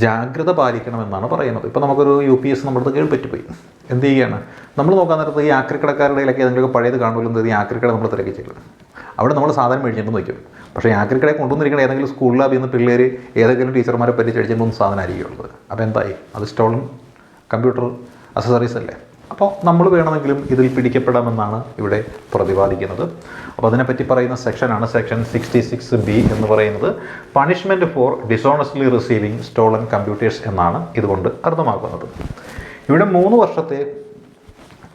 ജാഗ്രത പാലിക്കണമെന്നാണ് പറയുന്നത്. ഇപ്പോൾ നമുക്കൊരു UPS നമ്മുടെ കേൾപ്പറ്റിപ്പോയി, എന്ത് ചെയ്യുകയാണ്, നമ്മൾ നോക്കാൻ നേരത്ത് ഈ ആക്രിക്കടക്കാരുടെ ഇടയിലൊക്കെ ഏതെങ്കിലുമൊക്കെ പഴയത് കാണുമല്ലോ, ഈ ആക്രിക്കട നമ്മൾ തിരക്കി ചെല്ലും. അവിടെ നമ്മൾ സാധനം മേടിച്ചിട്ട് നോക്കും. പക്ഷേ ആക്രിക്കടയെ കൊണ്ടുവന്നിരിക്കുന്ന ഏതെങ്കിലും സ്കൂളിലാവിൽ നിന്ന് പിള്ളേർ ഏതെങ്കിലും ടീച്ചർമാരെ പറ്റി അടിച്ചിട്ടൊന്നും സാധനമായിരിക്കും ഉള്ളത്. അപ്പോൾ എന്തായി, അത് സ്റ്റോളൻ കമ്പ്യൂട്ടർ അക്സസറീസ് അല്ലേ. അപ്പോൾ നമ്മൾ വേണമെങ്കിലും ഇതിൽ പിടിക്കപ്പെടാമെന്നാണ് ഇവിടെ പ്രതിപാദിക്കുന്നത്. അപ്പോൾ അതിനെപ്പറ്റി പറയുന്ന സെക്ഷനാണ് സെക്ഷൻ 66B എന്ന് പറയുന്നത്. Punishment for dishonestly receiving stolen computers എന്നാണ് ഇതുകൊണ്ട് അർത്ഥമാക്കുന്നത്. ഇവിടെ 3 വർഷത്തെ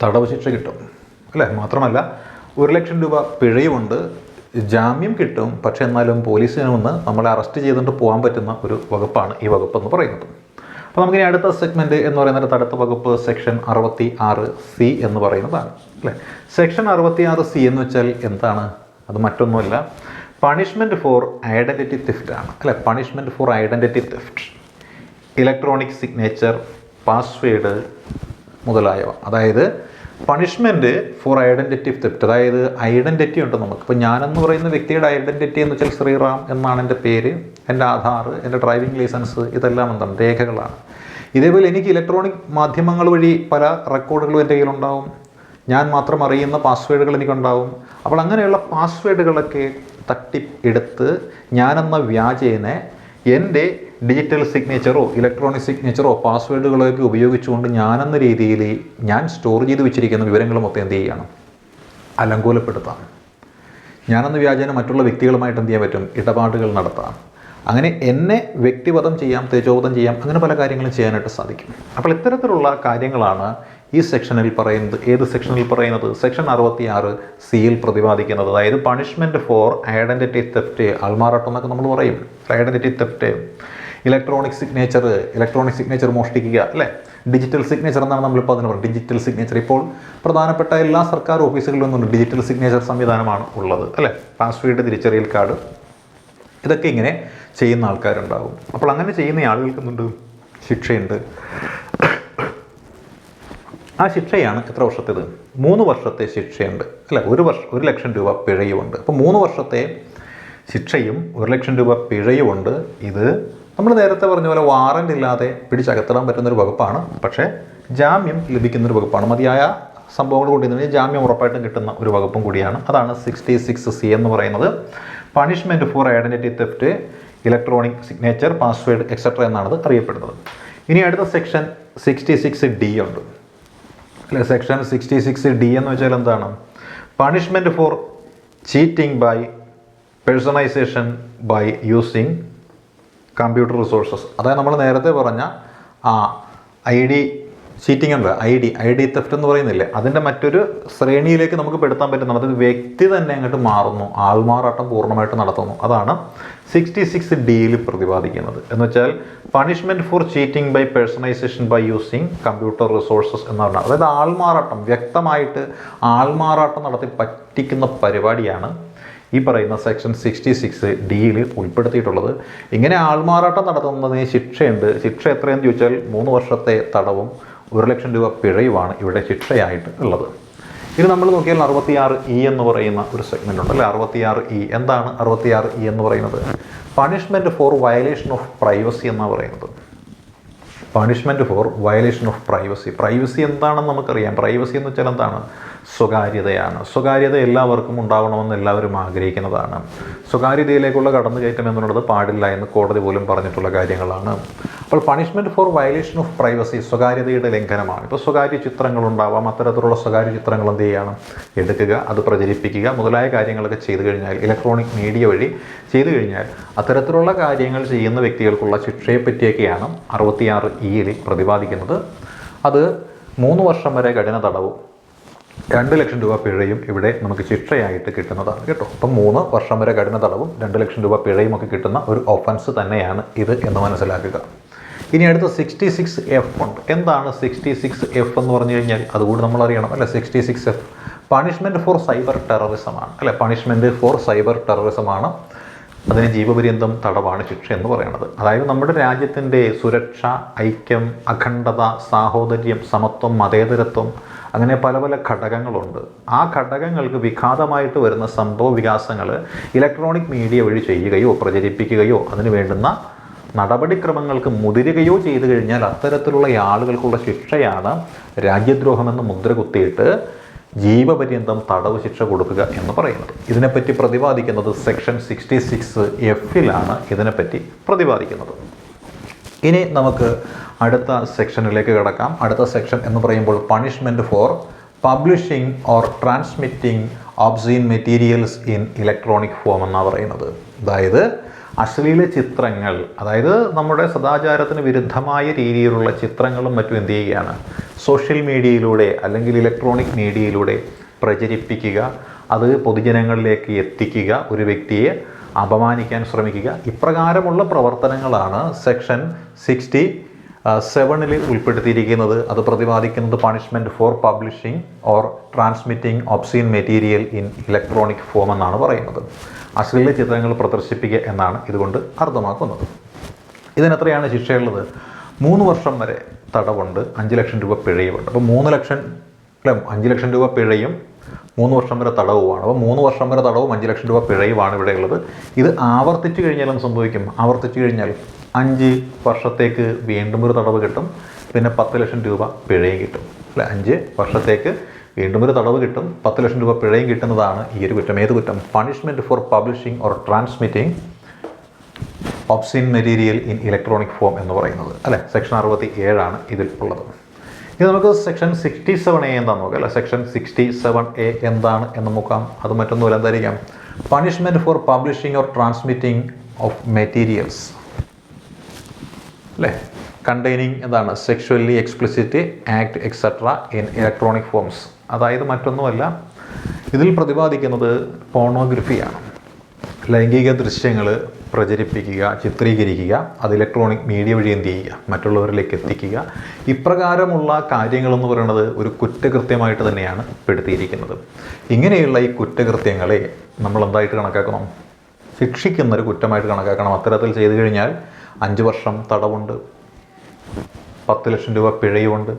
തടവ് ശിക്ഷ കിട്ടും അല്ലേ. മാത്രമല്ല 1 ലക്ഷം രൂപ പിഴയുമുണ്ട്, ജാമ്യം കിട്ടും. പക്ഷെ എന്നാലും പോലീസിന് വന്ന് നമ്മളെ അറസ്റ്റ് ചെയ്തുകൊണ്ട് പോകാൻ പറ്റുന്ന ഒരു വകുപ്പാണ് ഈ വകുപ്പ് എന്ന് പറയുന്നത്. അപ്പോൾ നമുക്കിനി അടുത്ത സെഗ്മെൻറ്റ് എന്ന് പറയുന്നത് അടുത്ത വകുപ്പ് സെക്ഷൻ 66C എന്ന് പറയുന്നതാണ് അല്ലേ. സെക്ഷൻ 66C എന്ന് വെച്ചാൽ എന്താണ്, അത് മറ്റൊന്നുമല്ല, പണിഷ്മെൻറ്റ് ഫോർ ഐഡൻറ്റിറ്റി തെഫ്റ്റ് ആണ് അല്ലേ. Punishment for identity theft, electronic signature, password മുതലായവ. അതായത് പണിഷ്മെൻറ്റ് ഫോർ ഐഡൻറ്റിറ്റി തെഫ്റ്റ്, അതായത് ഐഡൻറ്റിറ്റി ഉണ്ട് നമുക്ക്. ഇപ്പോൾ ഞാനെന്ന് പറയുന്ന വ്യക്തിയുടെ ഐഡൻറ്റിറ്റി എന്ന് വെച്ചാൽ ശ്രീറാം എന്നാണ് എൻ്റെ പേര്, എൻ്റെ ആധാർ, എൻ്റെ ഡ്രൈവിംഗ് ലൈസൻസ്, ഇതെല്ലാം എന്താണ്, രേഖകളാണ്. ഇതേപോലെ എനിക്ക് ഇലക്ട്രോണിക് മാധ്യമങ്ങൾ വഴി പല റെക്കോർഡുകളും എൻ്റെ കയ്യിലുണ്ടാവും. ഞാൻ മാത്രം അറിയുന്ന പാസ്വേഡുകൾ എനിക്കുണ്ടാവും. അപ്പോൾ അങ്ങനെയുള്ള പാസ്വേഡുകളൊക്കെ എടുത്ത് ഞാനെന്ന വ്യാജേനെ എൻ്റെ ഡിജിറ്റൽ സിഗ്നേച്ചറോ ഇലക്ട്രോണിക് സിഗ്നേച്ചറോ പാസ്വേഡുകളൊക്കെ ഉപയോഗിച്ചുകൊണ്ട് ഞാനെന്ന രീതിയിൽ ഞാൻ സ്റ്റോർ ചെയ്ത് വെച്ചിരിക്കുന്ന വിവരങ്ങൾ മൊത്തം എന്ത് ചെയ്യുകയാണ്, അലങ്കോലപ്പെടുത്താം. ഞാനെന്ന വ്യാജേന മറ്റുള്ള വ്യക്തികളുമായിട്ട് എന്ത് ചെയ്യാൻ പറ്റും? ഇടപാടുകൾ നടത്താം. അങ്ങനെ എന്നെ വ്യക്തിവധം ചെയ്യാം, തേജോവധം ചെയ്യാം, അങ്ങനെ പല കാര്യങ്ങളും ചെയ്യാനായിട്ട് സാധിക്കും. അപ്പോൾ ഇത്തരത്തിലുള്ള കാര്യങ്ങളാണ് ഈ സെക്ഷനിൽ പറയുന്നത്. ഏത് സെക്ഷനിൽ പറയുന്നത്? സെക്ഷൻ 66(C) പ്രതിപാദിക്കുന്നത്. അതായത് പണിഷ്മെൻറ്റ് ഫോർ ഐഡൻറ്റിറ്റി തെഫ്റ്റ്, ആൾമാറാട്ടം എന്നൊക്കെ നമ്മൾ പറയും. ഐഡൻറ്റിറ്റി തെഫ്റ്റ്, ഇലക്ട്രോണിക് സിഗ്നേച്ചർ മോഷ്ടിക്കുക, അല്ലേ? ഡിജിറ്റൽ സിഗ്നേച്ചർ എന്നാണ് നമ്മളിപ്പോൾ അതിന് പറയുന്നത്. ഡിജിറ്റൽ സിഗ്നേച്ചർ ഇപ്പോൾ പ്രധാനപ്പെട്ട എല്ലാ സർക്കാർ ഓഫീസുകളിലൊന്നും ഡിജിറ്റൽ സിഗ്നേച്ചർ സംവിധാനമാണ് ഉള്ളത്, അല്ലേ? പാസ്വേഡ്, തിരിച്ചറിയൽ കാർഡ്, ഇതൊക്കെ ഇങ്ങനെ ചെയ്യുന്ന ആൾക്കാരുണ്ടാകും. അപ്പോൾ അങ്ങനെ ചെയ്യുന്ന ആളുകൾക്ക് എന്തുണ്ട്? ശിക്ഷയുണ്ട്. ആ ശിക്ഷയാണ് എത്ര വർഷത്തേത്? 3 വർഷത്തെ ശിക്ഷയുണ്ട്, അല്ല 1 ലക്ഷം രൂപ പിഴയുമുണ്ട്. അപ്പോൾ 3 വർഷത്തെ ശിക്ഷയും 1 ലക്ഷം രൂപ പിഴയുമുണ്ട്. ഇത് നമ്മൾ നേരത്തെ പറഞ്ഞ പോലെ വാറൻ്റ് ഇല്ലാതെ പിടിച്ചകത്തിടാൻ പറ്റുന്നൊരു വകുപ്പാണ്. പക്ഷേ ജാമ്യം ലഭിക്കുന്നൊരു വകുപ്പാണ്. മതിയായ സംഭവങ്ങൾ കൊണ്ടുവന്നു ജാമ്യം ഉറപ്പായിട്ടും കിട്ടുന്ന ഒരു വകുപ്പും കൂടിയാണ്. അതാണ് 66(C) എന്ന് പറയുന്നത്. Punishment for identity theft, electronic signature, password etcetera എന്നാണത് അറിയപ്പെടുന്നത്. ഇനി അടുത്ത സെക്ഷൻ 66D ഉണ്ട്, അല്ലെ? സെക്ഷൻ 66D എന്ന് വെച്ചാൽ എന്താണ്? Punishment for cheating by personation by using computer resources. അതായത് നമ്മൾ നേരത്തെ പറഞ്ഞ ID ചീറ്റിംഗ് ഉണ്ട്, ഐ ഡി തെഫ്റ്റ് എന്ന് പറയുന്നില്ലേ, അതിൻ്റെ മറ്റൊരു ശ്രേണിയിലേക്ക് നമുക്ക് പെടുത്താൻ പറ്റും. അത് വ്യക്തി തന്നെ അങ്ങോട്ട് മാറുന്നു, ആൾമാറാട്ടം പൂർണ്ണമായിട്ട് നടത്തുന്നു. അതാണ് 66D പ്രതിപാദിക്കുന്നത്. എന്ന് വെച്ചാൽ punishment for cheating by personation by using computer resources എന്ന് പറഞ്ഞാൽ, അതായത് ആൾമാറാട്ടം, വ്യക്തമായിട്ട് ആൾമാറാട്ടം നടത്തി പറ്റിക്കുന്ന പരിപാടിയാണ് ഈ പറയുന്ന സെക്ഷൻ 66D ഉൾപ്പെടുത്തിയിട്ടുള്ളത്. ഇങ്ങനെ ആൾമാറാട്ടം നടത്തുന്നതിന് ശിക്ഷയുണ്ട്. ശിക്ഷ എത്രയെന്ന് ചോദിച്ചാൽ 3 വർഷത്തെ തടവും 1 ലക്ഷം രൂപ പിഴയുമാണ് ഇവിടെ ശിക്ഷയായിട്ട് ഉള്ളത്. ഇത് നമ്മൾ നോക്കിയാൽ 66E എന്ന് പറയുന്ന ഒരു സെഗ്മെൻ്റ് ഉണ്ട്, അല്ലേ? 66E എന്താണ്? 66E എന്ന് പറയുന്നത് punishment for violation of privacy എന്നാണ് പറയുന്നത്. Punishment for violation of privacy. Privacy എന്താണെന്ന് നമുക്കറിയാം. പ്രൈവസി എന്ന് വെച്ചാൽ എന്താണ്? സ്വകാര്യതയാണ്. സ്വകാര്യത എല്ലാവർക്കും ഉണ്ടാവണമെന്ന് എല്ലാവരും ആഗ്രഹിക്കുന്നതാണ്. സ്വകാര്യതയിലേക്കുള്ള കടന്നുകയറ്റം എന്നുള്ളത് പാടില്ല എന്ന് കോടതി പോലും പറഞ്ഞിട്ടുള്ള കാര്യങ്ങളാണ്. അപ്പോൾ punishment for violation of privacy സ്വകാര്യതയുടെ ലംഘനമാണ്. ഇപ്പോൾ സ്വകാര്യ ചിത്രങ്ങളുണ്ടാവാം. അത്തരത്തിലുള്ള സ്വകാര്യ ചിത്രങ്ങൾ എന്ത് ചെയ്യണം? എടുക്കുക, അത് പ്രചരിപ്പിക്കുക മുതലായ കാര്യങ്ങളൊക്കെ ചെയ്തു കഴിഞ്ഞാൽ, ഇലക്ട്രോണിക് മീഡിയ വഴി ചെയ്തു കഴിഞ്ഞാൽ അത്തരത്തിലുള്ള കാര്യങ്ങൾ ചെയ്യുന്ന വ്യക്തികൾക്കുള്ള ശിക്ഷയെ പറ്റിയൊക്കെയാണ് 66E പ്രതിപാദിക്കുന്നത്. അത് 3 വർഷം വരെ കഠിന തടവും 2 ലക്ഷം രൂപ പിഴയും ഇവിടെ നമുക്ക് ശിക്ഷയായിട്ട് കിട്ടുന്നതാണ് കേട്ടോ. അപ്പം 3 വർഷം വരെ കഠിന തടവും 2 ലക്ഷം രൂപ പിഴയും ഒക്കെ കിട്ടുന്ന ഒരു ഒഫൻസ് തന്നെയാണ് ഇത് എന്ന് മനസ്സിലാക്കുക. ഇനി അടുത്ത 66F ഉണ്ട്. എന്താണ് 66F എന്ന് പറഞ്ഞു കഴിഞ്ഞാൽ? അതുകൂടി നമ്മൾ അറിയണം, അല്ലെ? 66F പണിഷ്മെൻറ്റ് ഫോർ സൈബർ ടെററിസമാണ്, അല്ലെ? പണിഷ്മെൻറ്റ് ഫോർ സൈബർ ടെററിസമാണ്. അതിന് ജീവപര്യന്തം തടവാണ് ശിക്ഷ എന്ന് പറയുന്നത്. അതായത് നമ്മുടെ രാജ്യത്തിൻ്റെ സുരക്ഷ, ഐക്യം, അഖണ്ഡത, സാഹോദര്യം, സമത്വം, മതേതരത്വം, അങ്ങനെ പല പല ഘടകങ്ങളുണ്ട്. ആ ഘടകങ്ങൾക്ക് വിഘാതമായിട്ട് വരുന്ന സംഭവ വികാസങ്ങൾ ഇലക്ട്രോണിക് മീഡിയ വഴി ചെയ്യുകയോ പ്രചരിപ്പിക്കുകയോ അതിന് വേണ്ടുന്ന നടപടിക്രമങ്ങൾക്ക് മുതിരുകയോ ചെയ്തു കഴിഞ്ഞാൽ അത്തരത്തിലുള്ള ആളുകൾക്കുള്ള ശിക്ഷയാണ് രാജ്യദ്രോഹമെന്ന് മുദ്ര കുത്തിയിട്ട് ജീവപര്യന്തം തടവ് ശിക്ഷ കൊടുക്കുക എന്ന് പറയുന്നത്. ഇതിനെപ്പറ്റി പ്രതിപാദിക്കുന്നത് സെക്ഷൻ 66F ഇതിനെപ്പറ്റി പ്രതിപാദിക്കുന്നത്. ഇനി നമുക്ക് അടുത്ത സെക്ഷനിലേക്ക് കിടക്കാം. അടുത്ത സെക്ഷൻ എന്ന് പറയുമ്പോൾ punishment for publishing or transmitting obscene materials in electronic form എന്നാണ് പറയുന്നത്. അതായത് അശ്ലീല ചിത്രങ്ങൾ, അതായത് നമ്മുടെ സദാചാരത്തിന് വിരുദ്ധമായ രീതിയിലുള്ള ചിത്രങ്ങളും മറ്റും എന്ത് ചെയ്യുകയാണ്? സോഷ്യൽ മീഡിയയിലൂടെ അല്ലെങ്കിൽ ഇലക്ട്രോണിക് മീഡിയയിലൂടെ പ്രചരിപ്പിക്കുക, അത് പൊതുജനങ്ങളിലേക്ക് എത്തിക്കുക, ഒരു വ്യക്തിയെ അപമാനിക്കാൻ ശ്രമിക്കുക, ഇപ്രകാരമുള്ള പ്രവർത്തനങ്ങളാണ് സെക്ഷൻ 67 ഉൾപ്പെടുത്തിയിരിക്കുന്നത്. അത് പ്രതിപാദിക്കുന്നത് punishment for publishing or transmitting obscene material in electronic form എന്നാണ് പറയുന്നത്. അശ്ലീല ചിത്രങ്ങൾ പ്രദർശിപ്പിക്കുക എന്നാണ് ഇതുകൊണ്ട് അർത്ഥമാക്കുന്നത്. ഇതിനെത്രയാണ് ശിക്ഷയുള്ളത്? 3 വർഷം വരെ തടവുണ്ട്, 5 ലക്ഷം രൂപ പിഴയുമുണ്ട്. അപ്പോൾ 5 ലക്ഷം രൂപ പിഴയും 3 വർഷം വരെ തടവുമാണ്. അപ്പോൾ 3 വർഷം വരെ തടവും 5 ലക്ഷം രൂപ പിഴയുമാണ് ഇവിടെ ഉള്ളത്. ഇത് ആവർത്തിച്ചു കഴിഞ്ഞാലും സംഭവിക്കും. ആവർത്തിച്ചു കഴിഞ്ഞാൽ 5 വർഷത്തേക്ക് വീണ്ടും ഒരു തടവ് കിട്ടും, പിന്നെ 10 ലക്ഷം രൂപ പിഴയും കിട്ടും, അല്ലെ? 5 വർഷത്തേക്ക് വീണ്ടും ഒരു തടവ് കിട്ടും, 10 ലക്ഷം രൂപ പിഴയും കിട്ടുന്നതാണ് ഈ ഒരു കുറ്റം. ഏത് കുറ്റം? Punishment for publishing or transmitting obscene material in electronic form എന്ന് പറയുന്നത്, അല്ലെ? സെക്ഷൻ 67 ഇതിൽ ഉള്ളത്. ഇനി നമുക്ക് സെക്ഷൻ 67A എന്താണെന്ന് നോക്കാം അല്ലേ. സെക്ഷൻ 67A എന്താണ് എന്ന് നോക്കാം. അത് മറ്റൊന്നുമില്ല, എന്തായിരിക്കാം, punishment for publishing or transmitting of materials അല്ലേ, കണ്ടെയ്നിങ് എന്താണ്, sexually explicit act etcetera in electronic forms. അതായത് മറ്റൊന്നുമല്ല, ഇതിൽ പ്രതിപാദിക്കുന്നത് പോണോഗ്രഫിയാണ്. ലൈംഗിക ദൃശ്യങ്ങൾ പ്രചരിപ്പിക്കുക, ചിത്രീകരിക്കുക, അത് ഇലക്ട്രോണിക് മീഡിയ വഴി എന്ത് ചെയ്യുക, മറ്റുള്ളവരിലേക്ക് എത്തിക്കുക. ഇപ്രകാരമുള്ള കാര്യങ്ങളെന്ന് പറയുന്നത് ഒരു കുറ്റകൃത്യമായിട്ട് തന്നെയാണ് പെടുത്തിയിരിക്കുന്നത്. ഇങ്ങനെയുള്ള ഈ കുറ്റകൃത്യങ്ങളെ നമ്മൾ എന്തായിട്ട് കണക്കാക്കണം, ശിക്ഷിക്കുന്നൊരു കുറ്റമായിട്ട് കണക്കാക്കണം. അത്തരത്തിൽ ചെയ്തു കഴിഞ്ഞാൽ 5 വർഷം തടവുണ്ട്, 10 ലക്ഷം രൂപ പിഴയുണ്ട്.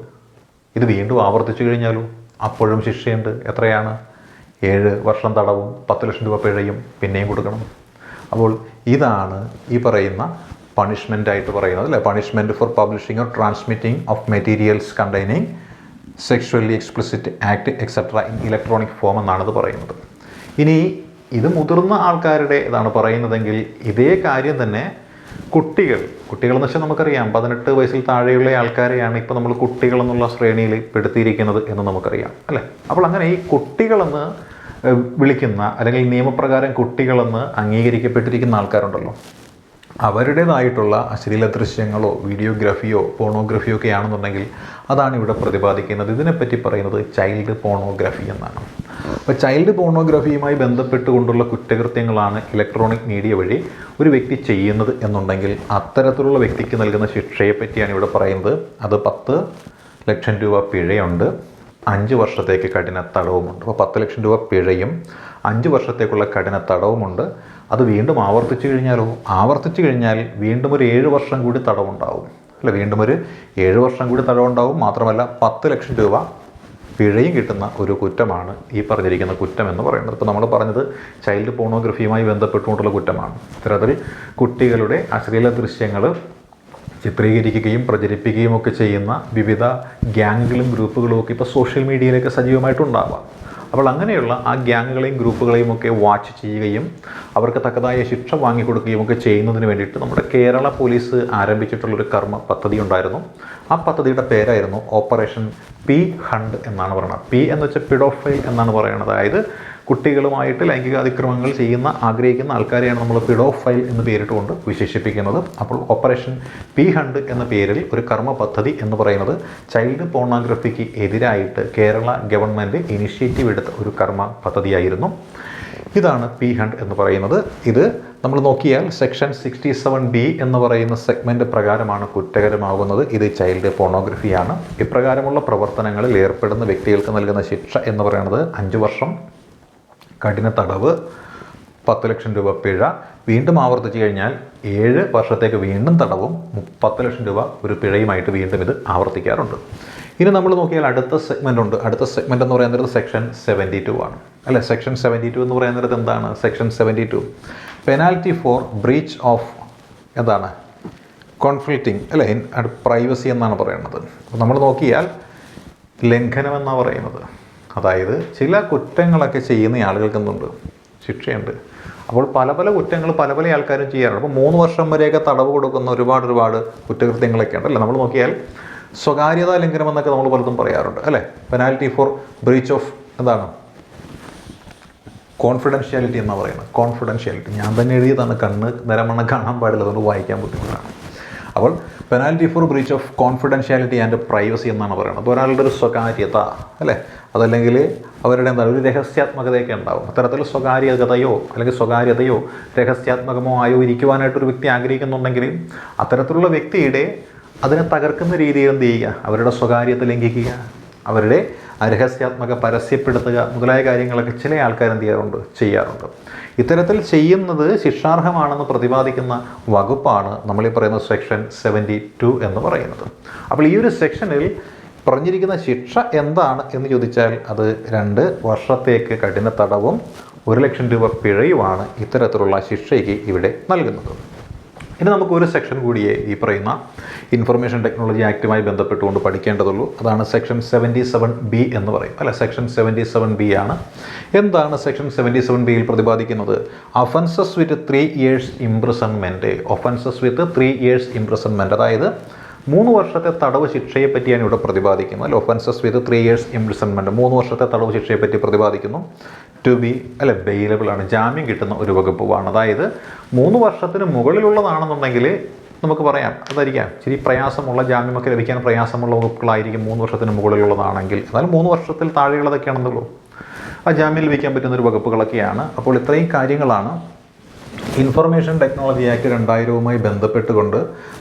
ഇത് വീണ്ടും ആവർത്തിച്ചു കഴിഞ്ഞാലോ അപ്പോഴും ശിക്ഷയുണ്ട്. എത്രയാണ്? 7 വർഷം തടവും 10 ലക്ഷം രൂപ പിഴയും പിന്നെയും കൊടുക്കണം. അപ്പോൾ ഇതാണ് ഈ പറയുന്ന പണിഷ്മെൻ്റായിട്ട് പറയുന്നത് അല്ലേ. Punishment for publishing or transmitting of materials containing sexually explicit act etcetera in electronic form എന്നാണിത് പറയുന്നത്. ഇനി ഇത് മുതിർന്ന ആൾക്കാരുടെ ഇതാണ് പറയുന്നതെങ്കിൽ ഇതേ കാര്യം തന്നെ കുട്ടികളെന്ന് വെച്ചാൽ നമുക്കറിയാം 18 വയസ്സിൽ താഴെയുള്ള ആൾക്കാരെയാണ് ഇപ്പോൾ നമ്മൾ കുട്ടികളെന്നുള്ള ശ്രേണിയിൽ പെടുത്തിയിരിക്കുന്നത് എന്ന് നമുക്കറിയാം അല്ലേ. അപ്പോൾ അങ്ങനെ ഈ കുട്ടികളെന്ന് വിളിക്കുന്ന അല്ലെങ്കിൽ നിയമപ്രകാരം കുട്ടികളെന്ന് അംഗീകരിക്കപ്പെട്ടിരിക്കുന്ന ആൾക്കാരുണ്ടല്ലോ, അവരുടേതായിട്ടുള്ള അശ്ലീല ദൃശ്യങ്ങളോ വീഡിയോഗ്രാഫിയോ പോണോഗ്രഫിയോ ഒക്കെ ആണെന്നുണ്ടെങ്കിൽ അതാണ് ഇവിടെ പ്രതിപാദിക്കുന്നത്. ഇതിനെപ്പറ്റി പറയുന്നത് ചൈൽഡ് പോണോഗ്രഫി എന്നാണ്. അപ്പോൾ ചൈൽഡ് പോണോഗ്രഫിയുമായി ബന്ധപ്പെട്ടുകൊണ്ടുള്ള കുറ്റകൃത്യങ്ങളാണ് ഇലക്ട്രോണിക് മീഡിയ വഴി ഒരു വ്യക്തി ചെയ്യുന്നത് എന്നുണ്ടെങ്കിൽ അത്തരത്തിലുള്ള വ്യക്തിക്ക് നൽകുന്ന ശിക്ഷയെ പറ്റിയാണ് ഇവിടെ പറയുന്നത്. അത് 10 ലക്ഷം രൂപ പിഴയുണ്ട്, 5 വർഷത്തേക്ക് കഠിന തടവുമുണ്ട്. അപ്പോൾ 10 ലക്ഷം രൂപ പിഴയും 5 വർഷത്തേക്കുള്ള കഠിന തടവുമുണ്ട്. അത് വീണ്ടും ആവർത്തിച്ചു കഴിഞ്ഞാൽ വീണ്ടും ഒരു 7 വർഷം കൂടി തടവുണ്ടാവും അല്ല, വീണ്ടും ഒരു 7 വർഷം കൂടി തടവുണ്ടാവും. മാത്രമല്ല 10 ലക്ഷം രൂപ പിഴയും കിട്ടുന്ന ഒരു കുറ്റമാണ് ഈ പറഞ്ഞിരിക്കുന്ന കുറ്റം എന്ന് പറയുന്നത്. ഇപ്പോൾ നമ്മൾ പറഞ്ഞത് ചൈൽഡ് പോണോഗ്രഫിയുമായി ബന്ധപ്പെട്ടുകൊണ്ടുള്ള കുറ്റമാണ്. ഇത്തരത്തിൽ കുട്ടികളുടെ അശ്ലീല ദൃശ്യങ്ങൾ ചിത്രീകരിക്കുകയും പ്രചരിപ്പിക്കുകയും ഒക്കെ ചെയ്യുന്ന വിവിധ ഗ്യാങ്ങുകളും ഗ്രൂപ്പുകളും ഒക്കെ ഇപ്പോൾ സോഷ്യൽ മീഡിയയിലേക്ക് സജീവമായിട്ടുണ്ടാവാം. അപ്പോൾ അങ്ങനെയുള്ള ആ ഗ്യാങ്ങുകളെയും ഗ്രൂപ്പുകളെയും ഒക്കെ വാച്ച് ചെയ്യുകയും അവർക്ക് തക്കതായ ശിക്ഷ വാങ്ങിക്കൊടുക്കുകയും ഒക്കെ ചെയ്യുന്നതിന് വേണ്ടിയിട്ട് നമ്മുടെ കേരള പോലീസ് ആരംഭിച്ചിട്ടുള്ളൊരു കർമ്മ പദ്ധതി ഉണ്ടായിരുന്നു. ആ പദ്ധതിയുടെ പേരായിരുന്നു ഓപ്പറേഷൻ പി ഹണ്ട് എന്നാണ് പറയുന്നത്. പി എന്ന് വെച്ചാൽ പിഡോഫൈൽ എന്നാണ് പറയുന്നത്. അതായത് കുട്ടികളുമായിട്ട് ലൈംഗിക അതിക്രമങ്ങൾ ആഗ്രഹിക്കുന്ന ആൾക്കാരെയാണ് നമ്മൾ പിഡോഫൈൽ എന്ന് പേരിട്ടുകൊണ്ട് വിശേഷിപ്പിക്കുന്നത്. അപ്പോൾ ഓപ്പറേഷൻ പി ഹണ്ട് എന്ന പേരിൽ ഒരു കർമ്മ പദ്ധതി എന്ന് പറയുന്നത് ചൈൽഡ് പോണോഗ്രഫിക്ക് എതിരായിട്ട് കേരള ഗവൺമെൻറ് ഇനിഷ്യേറ്റീവ് എടുത്ത ഒരു കർമ്മ പദ്ധതിയായിരുന്നു. ഇതാണ് പി ഹണ്ട് എന്ന് പറയുന്നത്. ഇത് നമ്മൾ നോക്കിയാൽ സെക്ഷൻ 67B എന്ന് പറയുന്ന സെഗ്മെൻറ്റ് പ്രകാരമാണ് കുറ്റകരമാകുന്നത്. ഇത് ചൈൽഡ് പോണോഗ്രഫിയാണ്. ഇപ്രകാരമുള്ള പ്രവർത്തനങ്ങളിൽ ഏർപ്പെടുന്ന വ്യക്തികൾക്ക് നൽകുന്ന ശിക്ഷ എന്ന് പറയുന്നത് 5 വർഷം കഠിന തടവ്, 10 ലക്ഷം രൂപ പിഴ, വീണ്ടും ആവർത്തിച്ചു കഴിഞ്ഞാൽ 7 വർഷത്തേക്ക് വീണ്ടും തടവും 10 ലക്ഷം രൂപ ഒരു പിഴയുമായിട്ട് വീണ്ടും ഇത് ആവർത്തിക്കാറുണ്ട്. ഇനി നമ്മൾ നോക്കിയാൽ അടുത്ത സെഗ്മെൻ്റ് ഉണ്ട്. അടുത്ത സെഗ്മെൻ്റ് എന്ന് പറയുന്നത് സെക്ഷൻ 72 ആണ് അല്ലേ. സെക്ഷൻ 72 എന്ന് പറയുന്നത് എന്താണ്? Section 72 penalty for breach of എന്താണ് കോൺഫ്ലിക്റ്റിംഗ് അല്ലേ പ്രൈവസി എന്നാണ് പറയുന്നത്. നമ്മൾ നോക്കിയാൽ ലംഘനം എന്നാണ് പറയുന്നത്. അതായത് ചില കുറ്റങ്ങളൊക്കെ ചെയ്യുന്ന ആളുകൾക്ക് എന്തുണ്ട്? ശിക്ഷയുണ്ട്. അപ്പോൾ പല കുറ്റങ്ങൾ പല ആൾക്കാരും ചെയ്യാറുണ്ട്. അപ്പോൾ 3 വർഷം വരെയൊക്കെ തടവ് കൊടുക്കുന്ന ഒരുപാട് കുറ്റകൃത്യങ്ങളൊക്കെ ഉണ്ട് അല്ലേ. നമ്മൾ നോക്കിയാൽ സ്വകാര്യതാ ലംഘനം എന്നൊക്കെ നമ്മൾ പലതും പറയാറുണ്ട് അല്ലേ. പെനാൽറ്റി ഫോർ ബ്രീച്ച് ഓഫ് എന്താണ് കോൺഫിഡൻഷ്യാലിറ്റി എന്നാണ് പറയുന്നത്. കോൺഫിഡൻഷ്യാലിറ്റി ഞാൻ തന്നെ എഴുതിയതാണ്, കണ്ണ് നിരമണ്ണം കാണാൻ പാടില്ല, അതുകൊണ്ട് വായിക്കാൻ ബുദ്ധിമുട്ടാണ്. അപ്പോൾ penalty for breach of confidentiality and privacy എന്നാണ് പറയുന്നത്. ഒരാളുടെ ഒരു സ്വകാര്യത അല്ലേ, അതല്ലെങ്കിൽ അവരുടെ എന്താണ് ഒരു രഹസ്യാത്മകതയൊക്കെ ഉണ്ടാവും. അത്തരത്തിൽ സ്വകാര്യതയോ രഹസ്യാത്മകമോ ആയോ ഇരിക്കുവാനായിട്ടൊരു വ്യക്തി ആഗ്രഹിക്കുന്നുണ്ടെങ്കിൽ അത്തരത്തിലുള്ള വ്യക്തിയുടെ അതിനെ തകർക്കുന്ന രീതിയിൽ എന്ത് ചെയ്യുക, അവരുടെ സ്വകാര്യത ലംഘിക്കുക, അവരുടെ രഹസ്യാത്മക പരസ്യപ്പെടുത്തുക മുതലായ കാര്യങ്ങളൊക്കെ ചില ആൾക്കാർ എന്ത് ചെയ്യാറുണ്ട്. ഇത്തരത്തിൽ ചെയ്യുന്നത് ശിക്ഷാർഹമാണെന്ന് പ്രതിപാദിക്കുന്ന വകുപ്പാണ് നമ്മളീ പറയുന്ന സെക്ഷൻ 72 എന്ന് പറയുന്നത്. അപ്പോൾ ഈ ഒരു സെക്ഷനിൽ പറഞ്ഞിരിക്കുന്ന ശിക്ഷ എന്താണ് എന്ന് ചോദിച്ചാൽ അത് 2 വർഷത്തേക്ക് കഠിന തടവും 1 ലക്ഷം രൂപ പിഴയുമാണ് ഇത്തരത്തിലുള്ള ശിക്ഷയ്ക്ക് ഇവിടെ നൽകുന്നത്. ഇനി നമുക്ക് ഒരു സെക്ഷൻ കൂടിയേ ഈ പറയുന്ന ഇൻഫർമേഷൻ ടെക്നോളജി ആക്റ്റുമായി ബന്ധപ്പെട്ടുകൊണ്ട് പഠിക്കേണ്ടതുള്ളൂ. അതാണ് സെക്ഷൻ 77B എന്ന് പറയും അല്ല. സെക്ഷൻ 77B ആണ്. എന്താണ് സെക്ഷൻ 77Bയിൽ പ്രതിപാദിക്കുന്നത്? ഒഫൻസസ് വിത്ത് 3 years ഇംപ്രിസൺമെൻറ്റ്. ഒഫൻസസ് വിത്ത് 3 years ഇംപ്രിസൺമെൻറ്റ്, അതായത് 3 വർഷത്തെ തടവ് ശിക്ഷയെ പറ്റിയാണ് ഇവിടെ പ്രതിപാദിക്കുന്നത്. ഒഫൻസസ് വിത്ത് 3 years ഇംപ്രിസൺമെൻറ്റ്, 3 വർഷത്തെ തടവ് ശിക്ഷയെ പറ്റി പ്രതിപാദിക്കുന്നു. ടു ബി ബെയിലബിൾ ആണ്, ജാമ്യം കിട്ടുന്ന ഒരു വകുപ്പാണ്. അതായത് 3 വർഷത്തിന് മുകളിലുള്ളതാണെന്നുണ്ടെങ്കിൽ നമുക്ക് പറയാം അതായിരിക്കാം ഇച്ചിരി പ്രയാസമുള്ള, ജാമ്യമൊക്കെ ലഭിക്കാൻ പ്രയാസമുള്ള വകുപ്പുകളായിരിക്കും 3 വർഷത്തിന് മുകളിലുള്ളതാണെങ്കിൽ. എന്നാൽ 3 വർഷത്തിൽ താഴെയുള്ളതൊക്കെയാണെന്നുള്ളൂ ആ ജാമ്യം ലഭിക്കാൻ പറ്റുന്ന ഒരു വകുപ്പുകളൊക്കെയാണ്. അപ്പോൾ ഇത്രയും കാര്യങ്ങളാണ് ഇൻഫർമേഷൻ ടെക്നോളജി ആക്ട് 2000 ബന്ധപ്പെട്ടുകൊണ്ട്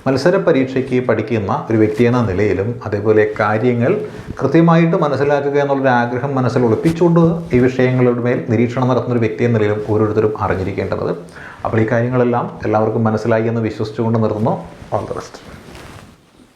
മത്സര പരീക്ഷയ്ക്ക് പഠിക്കുന്ന ഒരു വ്യക്തി എന്ന നിലയിലും അതേപോലെ കാര്യങ്ങൾ കൃത്യമായിട്ട് മനസ്സിലാക്കുക എന്നുള്ളൊരു ആഗ്രഹം മനസ്സിൽ ഒളിപ്പിച്ചുകൊണ്ട് ഈ വിഷയങ്ങളുടെ മേൽ നിരീക്ഷണം നടത്തുന്ന ഒരു വ്യക്തി എന്ന നിലയിലും ഓരോരുത്തരും അറിഞ്ഞിരിക്കേണ്ടത്. അപ്പോൾ ഈ കാര്യങ്ങളെല്ലാം എല്ലാവർക്കും മനസ്സിലായി എന്ന് വിശ്വസിച്ചുകൊണ്ട് നിർത്തുന്നു. All the best.